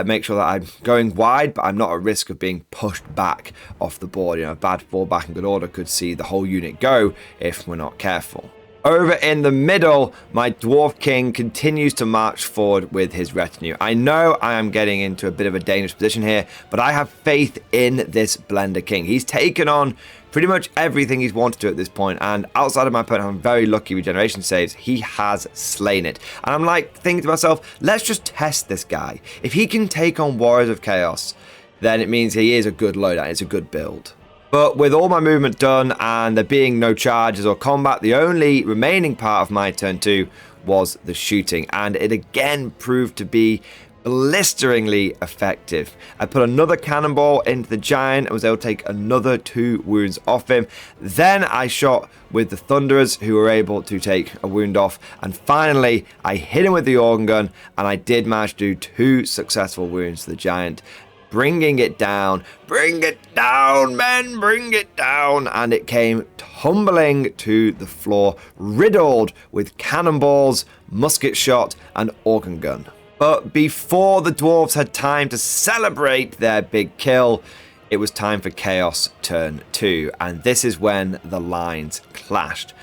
make sure that I'm going wide, but I'm not at risk of being pushed back off the board. You know, a bad fallback in good order could see the whole unit go if we're not careful. Over in the middle, my Dwarf King continues to march forward with his retinue. I know I am getting into a bit of a dangerous position here, but I have faith in this Blender King. He's taken on pretty much everything he's wanted to at this point, and outside of my opponent having very lucky regeneration saves, he has slain it. And I'm like thinking to myself, let's just test this guy. If he can take on Warriors of Chaos, then it means he is a good loadout, it's a good build. But with all my movement done and there being no charges or combat, the only remaining part of my turn 2 was the shooting, and it again proved to be blisteringly effective. I put another cannonball into the giant and was able to take another 2 wounds off him. Then I shot with the Thunderers, who were able to take a wound off, and finally I hit him with the organ gun, and I did manage to do 2 successful wounds to the giant, bringing it down. Bring it down, men, bring it down. And it came tumbling to the floor, riddled with cannonballs, musket shot, and organ gun. But before the dwarves had time to celebrate their big kill, it was time for Chaos turn 2, and this is when the lines clashed.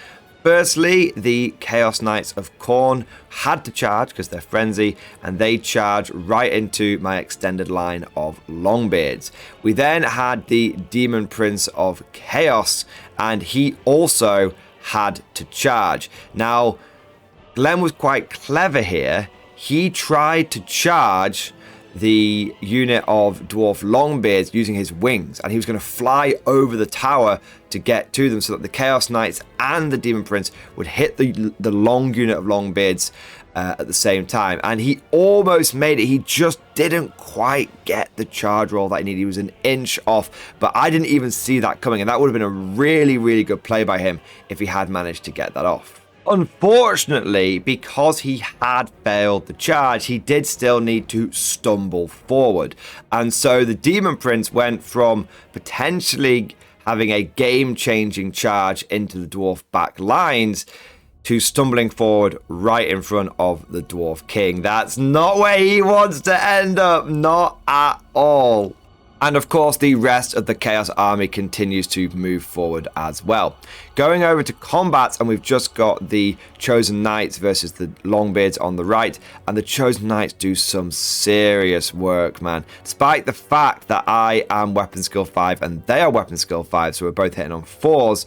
Firstly, the Chaos Knights of Khorne had to charge because they're frenzy, and they charged right into my extended line of Longbeards. We then had the Demon Prince of Chaos, and he also had to charge. Now, Glenn was quite clever here. He tried to charge the unit of Dwarf Longbeards using his wings, and he was going to fly over the tower to get to them so that the Chaos Knights and the Demon Prince would hit the long unit of Longbeards at the same time. And he almost made it. He just didn't quite get the charge roll that he needed. He was an inch off, but I didn't even see that coming, and that would have been a really, really good play by him if he had managed to get that off. Unfortunately, because he had failed the charge, he did still need to stumble forward. And so the Demon Prince went from potentially having a game-changing charge into the dwarf back lines to stumbling forward right in front of the Dwarf King. That's not where he wants to end up, not at all. And of course, the rest of the Chaos Army continues to move forward as well. Going over to combat, and we've just got the Chosen Knights versus the Longbeards on the right, and the Chosen Knights do some serious work, man. Despite the fact that I am weapon skill 5 and they are weapon skill 5, so we're both hitting on 4s,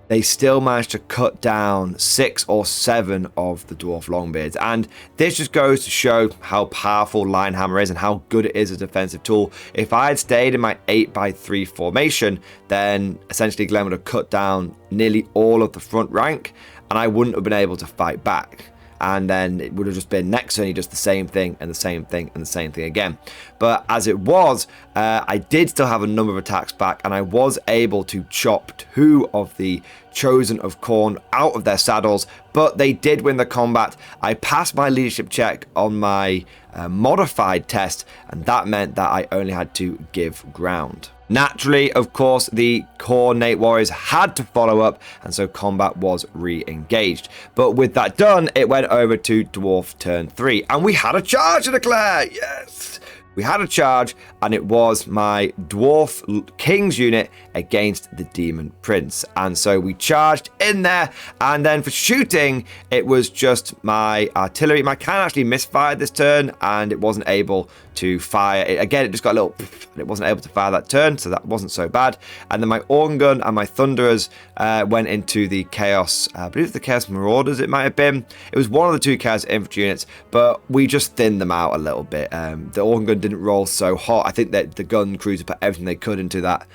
they still managed to cut down 6 or 7 of the Dwarf Longbeards. And this just goes to show how powerful Linehammer is and how good it is as a defensive tool. If I had stayed in my 8x3 formation, then essentially Glenn would have cut down nearly all of the front rank, and I wouldn't have been able to fight back. And then it would have just been next turn, he does the same thing and the same thing and the same thing again. But as it was, I did still have a number of attacks back, and I was able to chop 2 of the Chosen of Khorne out of their saddles, but they did win the combat. I passed my leadership check on my modified test, and that meant that I only had to give ground. Naturally, of course, the Khornate warriors had to follow up, and so combat was re-engaged. But with that done, it went over to Dwarf turn 3, and we had a charge to declare. Yes! We had a charge, and it was my Dwarf King's unit against the Demon Prince. And so we charged in there, and then for shooting, it was just my artillery. My cannon actually misfired this turn, and it wasn't able to fire. Again, it just got a little, and it wasn't able to fire that turn, so that wasn't so bad. And then my Organ Gun and my Thunderers went into the Chaos, I believe the Chaos Marauders it might have been. It was one of the 2 Chaos Infantry units, but we just thinned them out a little bit. The Organ Gun didn't roll so hot. I think that the gun crews put everything they could into that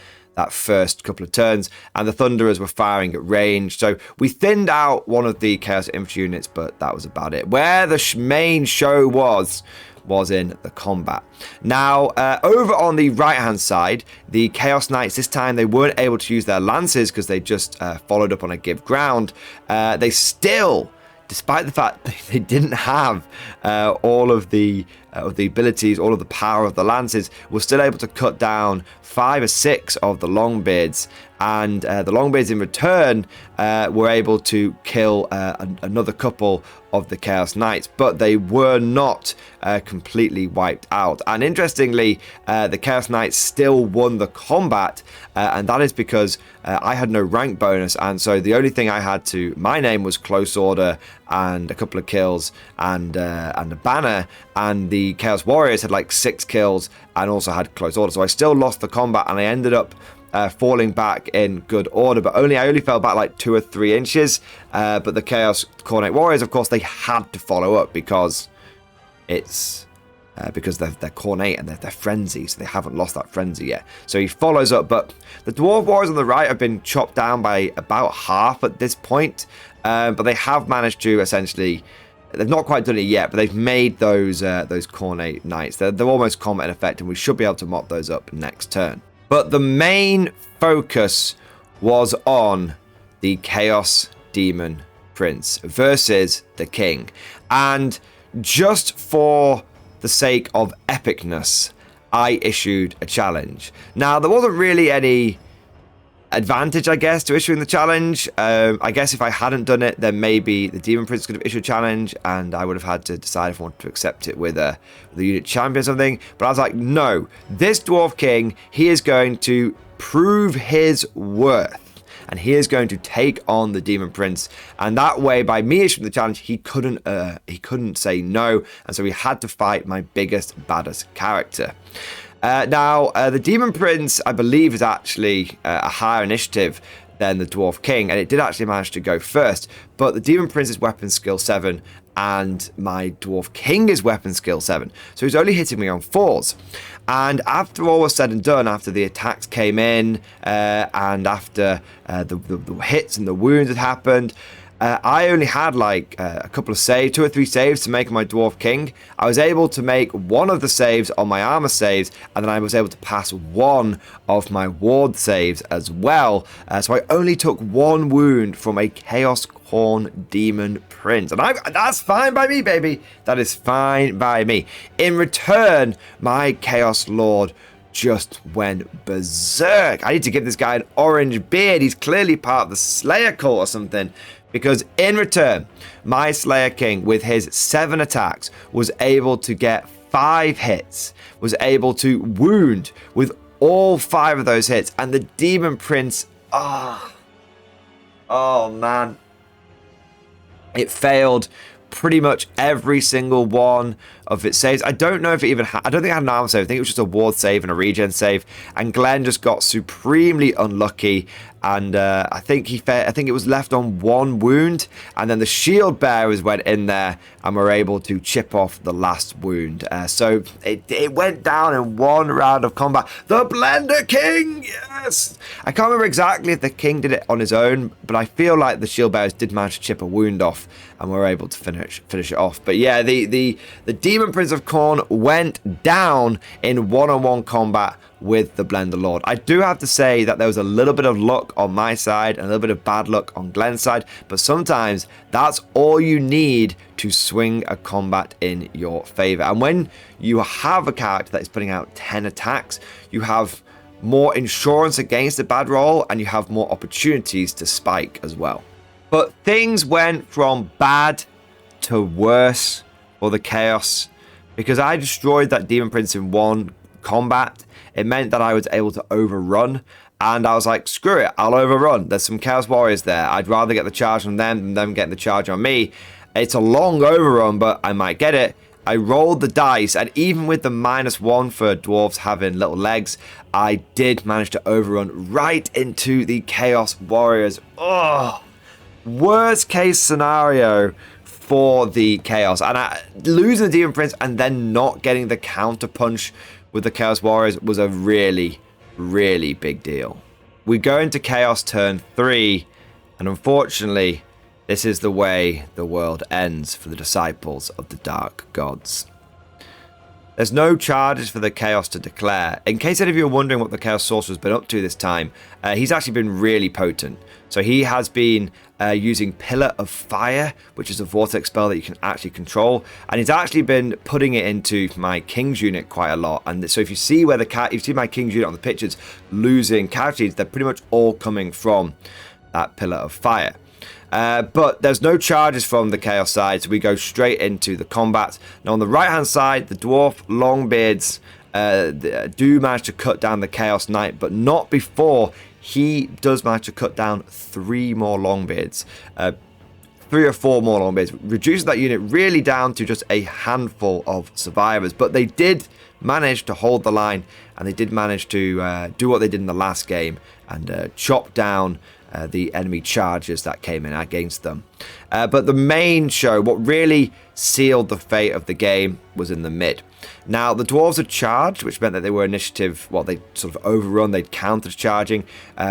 first couple of turns, and the Thunderers were firing at range. So we thinned out one of the Chaos Infantry units, but that was about it. Where the main show was in the combat. Now, over on the right-hand side, the Chaos Knights, this time they weren't able to use their lances because they just followed up on a give ground. They still, despite the fact they didn't have all of the abilities, all of the power of the lances, were still able to cut down 5 or 6 of the Longbeards. And the Longbeards in return were able to kill another couple of the Chaos Knights, but they were not completely wiped out. And interestingly, the Chaos Knights still won the combat, and that is because I had no rank bonus, and so the only thing I had to my name was Close Order and a couple of kills and a banner, and the Chaos Warriors had like 6 kills and also had Close Order. So I still lost the combat, and I ended up falling back in good order, but I only fell back like 2 or 3 inches. But the Chaos Khornate Warriors, of course, they had to follow up because it's because they're Khornate and they're frenzy, so they haven't lost that frenzy yet. So he follows up, but the Dwarf Warriors on the right have been chopped down by about half at this point, but they have managed to essentially. They've not quite done it yet, but they've made those Khornate Knights. They're almost combat in effect, and we should be able to mop those up next turn. But the main focus was on the Chaos Demon Prince versus the King. And just for the sake of epicness, I issued a challenge. Now, there wasn't really any advantage, I guess, to issuing the challenge. I guess if I hadn't done it, then maybe the Demon Prince could have issued a challenge, and I would have had to decide if I wanted to accept it with a unit champion or something. But I was like, no, this Dwarf King, he is going to prove his worth, and he is going to take on the Demon Prince. And that way, by me issuing the challenge, he couldn't say no, and so he had to fight my biggest, baddest character. Now, the Demon Prince, I believe, is actually a higher initiative than the Dwarf King, and it did actually manage to go first, but the Demon Prince is weapon skill 7, and my Dwarf King is weapon skill 7, so he's only hitting me on 4s. And after all was said and done, after the attacks came in, and after the hits and the wounds had happened, I only had like a couple of saves, 2 or 3 saves to make my Dwarf King. I was able to make one of the saves on my armor saves, and then I was able to pass one of my ward saves as well. So I only took 1 wound from a Chaos Khorne Demon Prince. And that's fine by me, baby. That is fine by me. In return, my Chaos Lord just went berserk. I need to give this guy an orange beard. He's clearly part of the Slayer cult or something. Because in return, my Slayer King, with his 7 attacks, was able to get 5 hits, was able to wound with all 5 of those hits. And the Demon Prince, oh man. It failed pretty much every single one of its saves. I don't know if it even I don't think it had an armor save. I think it was just a ward save and a regen save. And Glenn just got supremely unlucky. And I think it was left on 1 wound, and then the shield bearers went in there and were able to chip off the last wound. So it went down in 1 round of combat. The Blender King, yes! I can't remember exactly if the King did it on his own, but I feel like the shield bearers did manage to chip a wound off and were able to finish it off. But yeah, the Demon Prince of Khorne went down in one-on-one combat with the Blender Lord. I do have to say that there was a little bit of luck on my side and a little bit of bad luck on Glenn's side, but sometimes that's all you need to swing a combat in your favor. And when you have a character that is putting out 10 attacks, you have more insurance against a bad roll and you have more opportunities to spike as well. But things went from bad to worse for the Chaos because I destroyed that Demon Prince in 1 combat. It meant that I was able to overrun, and I was like, screw it, I'll overrun. There's some Chaos Warriors there. I'd rather get the charge on them than them getting the charge on me. It's a long overrun, but I might get it. I rolled the dice, and even with the -1 for Dwarves having little legs, I did manage to overrun right into the Chaos Warriors. Oh, worst case scenario for the Chaos. And losing the Demon Prince and then not getting the counter punch with the Chaos Warriors was a really, really big deal. We go into Chaos turn 3, and unfortunately, this is the way the world ends for the disciples of the Dark Gods. There's no charges for the Chaos to declare. In case any of you are wondering what the Chaos Sorcerer's been up to this time, he's actually been really potent. So he has been using Pillar of Fire, which is a vortex spell that you can actually control, and he's actually been putting it into my King's unit quite a lot. And so if you see where you see my King's unit on the pictures losing characters, they're pretty much all coming from that Pillar of Fire. But there's no charges from the Chaos side, so we go straight into the combat. Now on the right hand side, the Dwarf Longbeards do manage to cut down the Chaos Knight, but not before he does manage to cut down 3 more Longbeards. 3 or 4 more Longbeards, reducing that unit really down to just a handful of survivors. But they did manage to hold the line, and they did manage to do what they did in the last game and chop down the enemy charges that came in against them. But the main show, what really sealed the fate of the game, was in the mid. Now, the Dwarves had charged, which meant that they were initiative, well, they sort of overrun, they'd countered charging,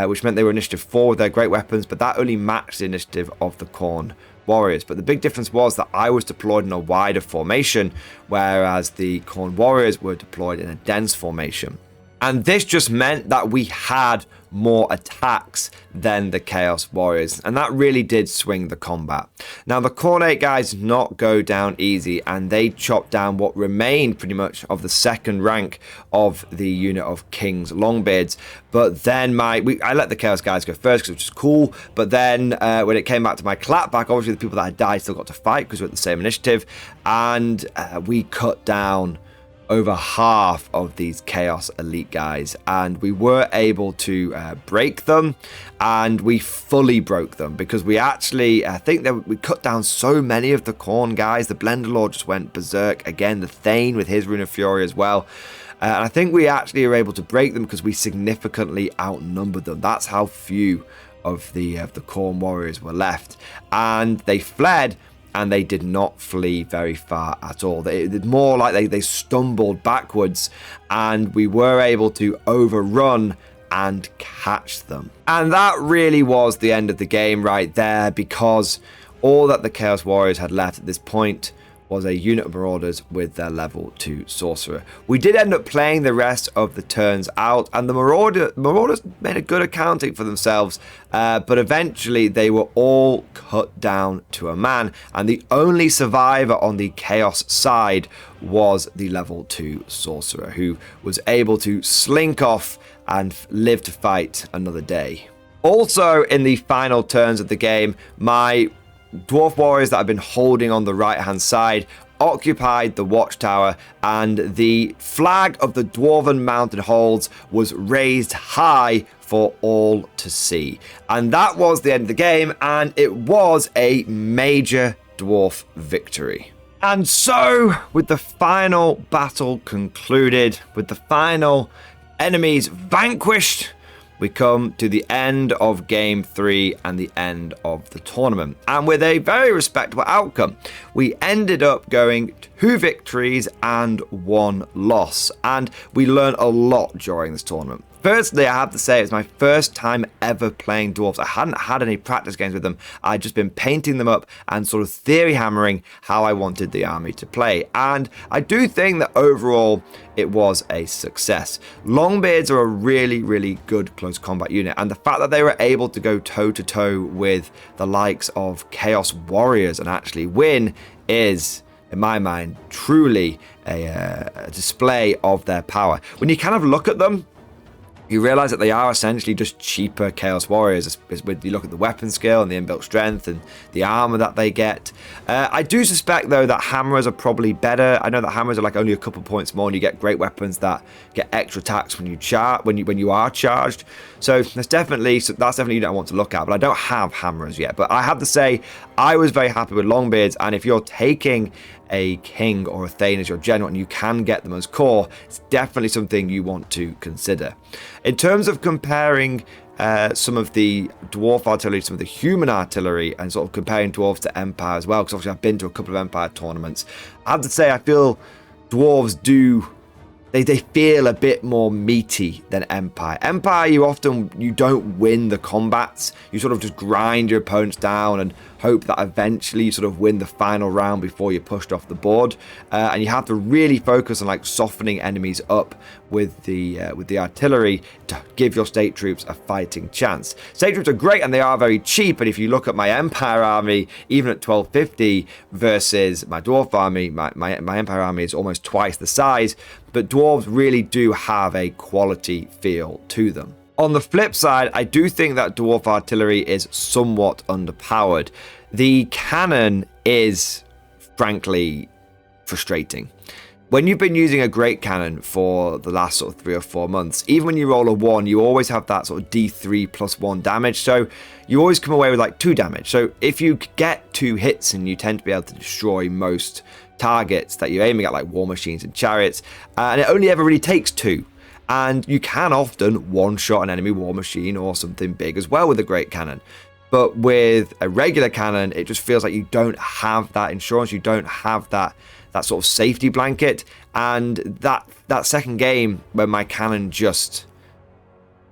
which meant they were initiative 4 with their great weapons, but that only matched the initiative of the Khorne Warriors. But the big difference was that I was deployed in a wider formation, whereas the Khorne Warriors were deployed in a dense formation. And this just meant that we had more attacks than the Chaos Warriors, and that really did swing the combat. Now, the Khornate guys did not go down easy, and they chopped down what remained pretty much of the second rank of the unit of King's Longbeards. But then I let the Chaos guys go first, which was cool. But then when it came back to my clapback, obviously the people that had died still got to fight because we're at the same initiative, and we cut down over half of these Chaos Elite guys, and we were able to break them, and we fully broke them because we actually, I think that we cut down so many of the Khorne guys. The Blender Lord just went berserk again, the Thane with his Rune of Fury as well. And I think we actually were able to break them because we significantly outnumbered them. That's how few of the Khorne warriors were left, and they fled. And they did not flee very far at all. It's more like they stumbled backwards, and we were able to overrun and catch them. And that really was the end of the game right there, because all that the Chaos Warriors had left at this point was a unit of Marauders with their level 2 Sorcerer. We did end up playing the rest of the turns out, and the Marauders made a good accounting for themselves, but eventually they were all cut down to a man, and the only survivor on the Chaos side was the level 2 Sorcerer, who was able to slink off and live to fight another day. Also, in the final turns of the game, my Dwarf Warriors that have been holding on the right hand side occupied the watchtower, and the flag of the Dwarven mounted holds was raised high for all to see. And that was the end of the game, and it was a major dwarf victory. And so, with the final battle concluded, with the final enemies vanquished, we come to the end of Game 3 and the end of the tournament. And with a very respectable outcome, we ended up going 2 victories and 1 loss. And we learned a lot during this tournament. Firstly, I have to say it's my first time ever playing Dwarves. I hadn't had any practice games with them. I'd just been painting them up and sort of theory hammering how I wanted the army to play. And I do think that overall it was a success. Longbeards are a really, really good close combat unit. And the fact that they were able to go toe-to-toe with the likes of Chaos Warriors and actually win is, in my mind, truly a display of their power. When you kind of look at them, you realize that they are essentially just cheaper Chaos Warriors. When you look at the weapon skill and the inbuilt strength and the armor that they get. I do suspect, though, that hammers are probably better. I know that hammers are like only a couple points more, and you get great weapons that get extra attacks when you are charged. So that's definitely a unit I want to look at. But I don't have hammers yet. But I have to say, I was very happy with Longbeards, and if you're taking a king or a thane as your general and you can get them as core, it's definitely something you want to consider. In terms of comparing some of the dwarf artillery, some of the human artillery, and sort of comparing dwarves to Empire as well, because obviously I've been to a couple of Empire tournaments, I have to say I feel dwarves they feel a bit more meaty than Empire. Empire, you don't win the combats. You sort of just grind your opponents down and hope that eventually you sort of win the final round before you're pushed off the board. And you have to really focus on like softening enemies up with the artillery to give your state troops a fighting chance. State troops are great and they are very cheap. And if you look at my Empire army, even at 1250 versus my Dwarf army, my Empire army is almost twice the size. But dwarves really do have a quality feel to them. On the flip side, I do think that dwarf artillery is somewhat underpowered. The cannon is, frankly, frustrating. When you've been using a great cannon for the last sort of 3 or 4 months, even when you roll a 1, you always have that sort of D3 plus 1 damage. So you always come away with like 2 damage. So if you get 2 hits and you tend to be able to destroy most targets that you're aiming at, like war machines and chariots, and it only ever really takes 2. And you can often one-shot an enemy war machine or something big as well with a great cannon. But with a regular cannon, it just feels like you don't have that insurance. You don't have that sort of safety blanket. And that second game when my cannon just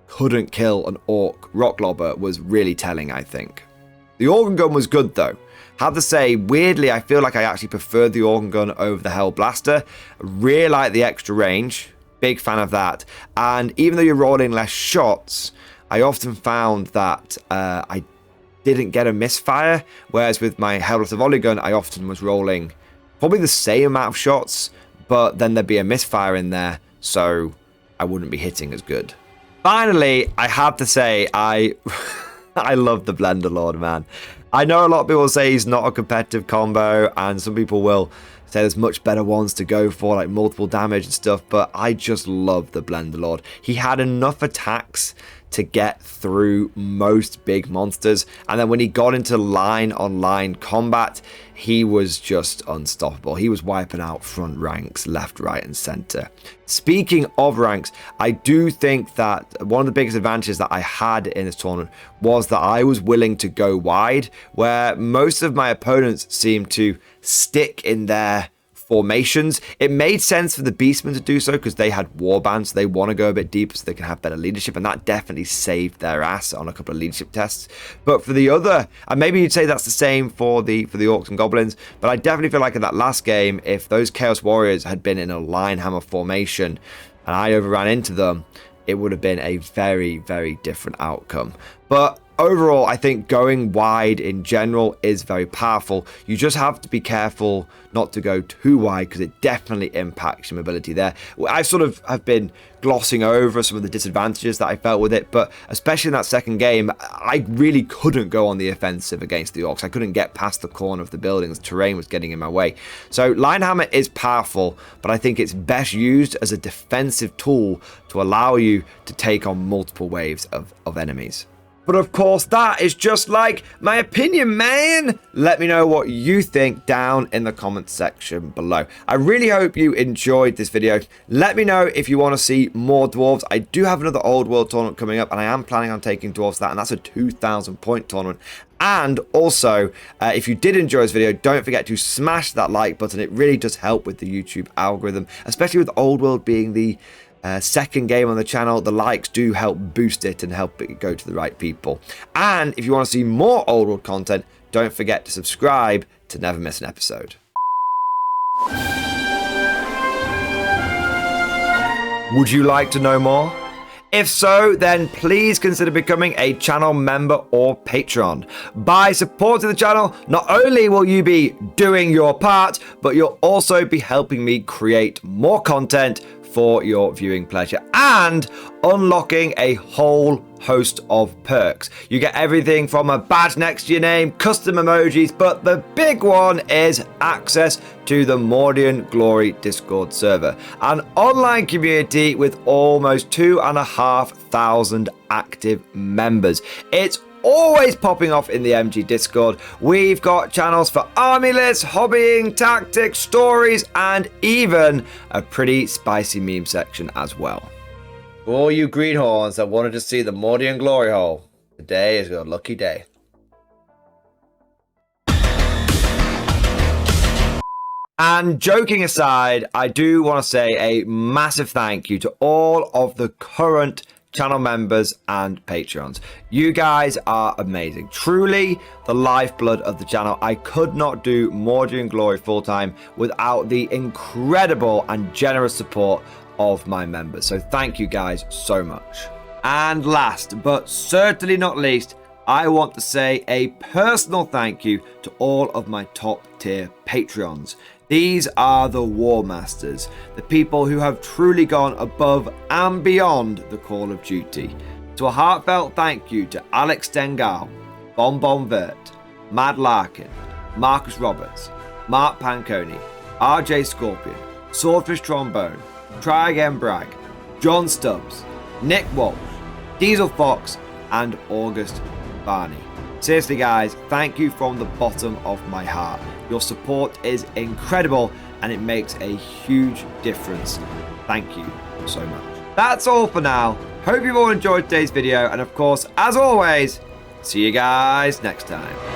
couldn't kill an orc rock lobber was really telling, I think. The organ gun was good though. Have to say, weirdly, I feel like I actually preferred the organ gun over the Hell Blaster. Really like the extra range. Big fan of that. And even though you're rolling less shots, I often found that I didn't get a misfire. Whereas with my Hell Blaster volley gun, I often was rolling probably the same amount of shots, but then there'd be a misfire in there, so I wouldn't be hitting as good. Finally, I have to say, I love the Blender Lord, man. I know a lot of people say he's not a competitive combo, and some people will say there's much better ones to go for, like multiple damage and stuff, but I just love the Blender Lord. He had enough attacks to get through most big monsters, and then when he got into line-on-line combat, he was just unstoppable. He was wiping out front ranks, left, right, and center. Speaking of ranks, I do think that one of the biggest advantages that I had in this tournament was that I was willing to go wide, where most of my opponents seemed to stick in their formations. It made sense for the Beastmen to do so because they had warbands, so they want to go a bit deeper so they can have better leadership, and that definitely saved their ass on a couple of leadership tests. But for the other, and maybe you'd say that's the same for the orcs and goblins, but I definitely feel like in that last game, if those Chaos Warriors had been in a line hammer formation and I overran into them, it would have been a very, very different outcome. But overall, I think going wide in general is very powerful. You just have to be careful not to go too wide because it definitely impacts your mobility there. I sort of have been glossing over some of the disadvantages that I felt with it, but especially in that second game, I really couldn't go on the offensive against the orcs. I couldn't get past the corner of the buildings. The terrain was getting in my way. So Linehammer is powerful, but I think it's best used as a defensive tool to allow you to take on multiple waves of enemies. But of course, that is just like my opinion, man. Let me know what you think down in the comments section below. I really hope you enjoyed this video. Let me know if you want to see more Dwarves. I do have another Old World tournament coming up, and I am planning on taking Dwarves to that, and that's a 2,000 point tournament. And also, if you did enjoy this video, don't forget to smash that like button. It really does help with the YouTube algorithm, especially with Old World being the second game on the channel. The likes do help boost it and help it go to the right people. And if you want to see more Old World content, don't forget to subscribe to never miss an episode. Would you like to know more? If so, then please consider becoming a channel member or patron. By supporting the channel, not only will you be doing your part, but you'll also be helping me create more content for your viewing pleasure and unlocking a whole host of perks. You get everything from a badge next to your name, custom emojis, but the big one is access to the Mordian Glory Discord server, an online community with almost 2,500 active members. It's always popping off in the MG Discord. We've got channels for army lists, hobbying, tactics, stories, and even a pretty spicy meme section as well. For all you greenhorns that wanted to see the Mordian Glory Hole, today is your lucky day. And joking aside, I do want to say a massive thank you to all of the current channel members and patrons. You guys are amazing. Truly the lifeblood of the channel. I could not do Mordian Glory full time without the incredible and generous support of my members. So thank you guys so much. And last but certainly not least, I want to say a personal thank you to all of my top tier Patreons. These are the War Masters, the people who have truly gone above and beyond the call of duty. So a heartfelt thank you to Alex Dengal, Bon Vert, Mad Larkin, Marcus Roberts, Mark Panconi, RJ Scorpion, Swordfish Trombone, Try Again Bragg, John Stubbs, Nick Walsh, Diesel Fox, and August Barney. Seriously guys, thank you from the bottom of my heart. Your support is incredible and it makes a huge difference. Thank you so much. That's all for now. Hope you've all enjoyed today's video, and of course, as always, see you guys next time.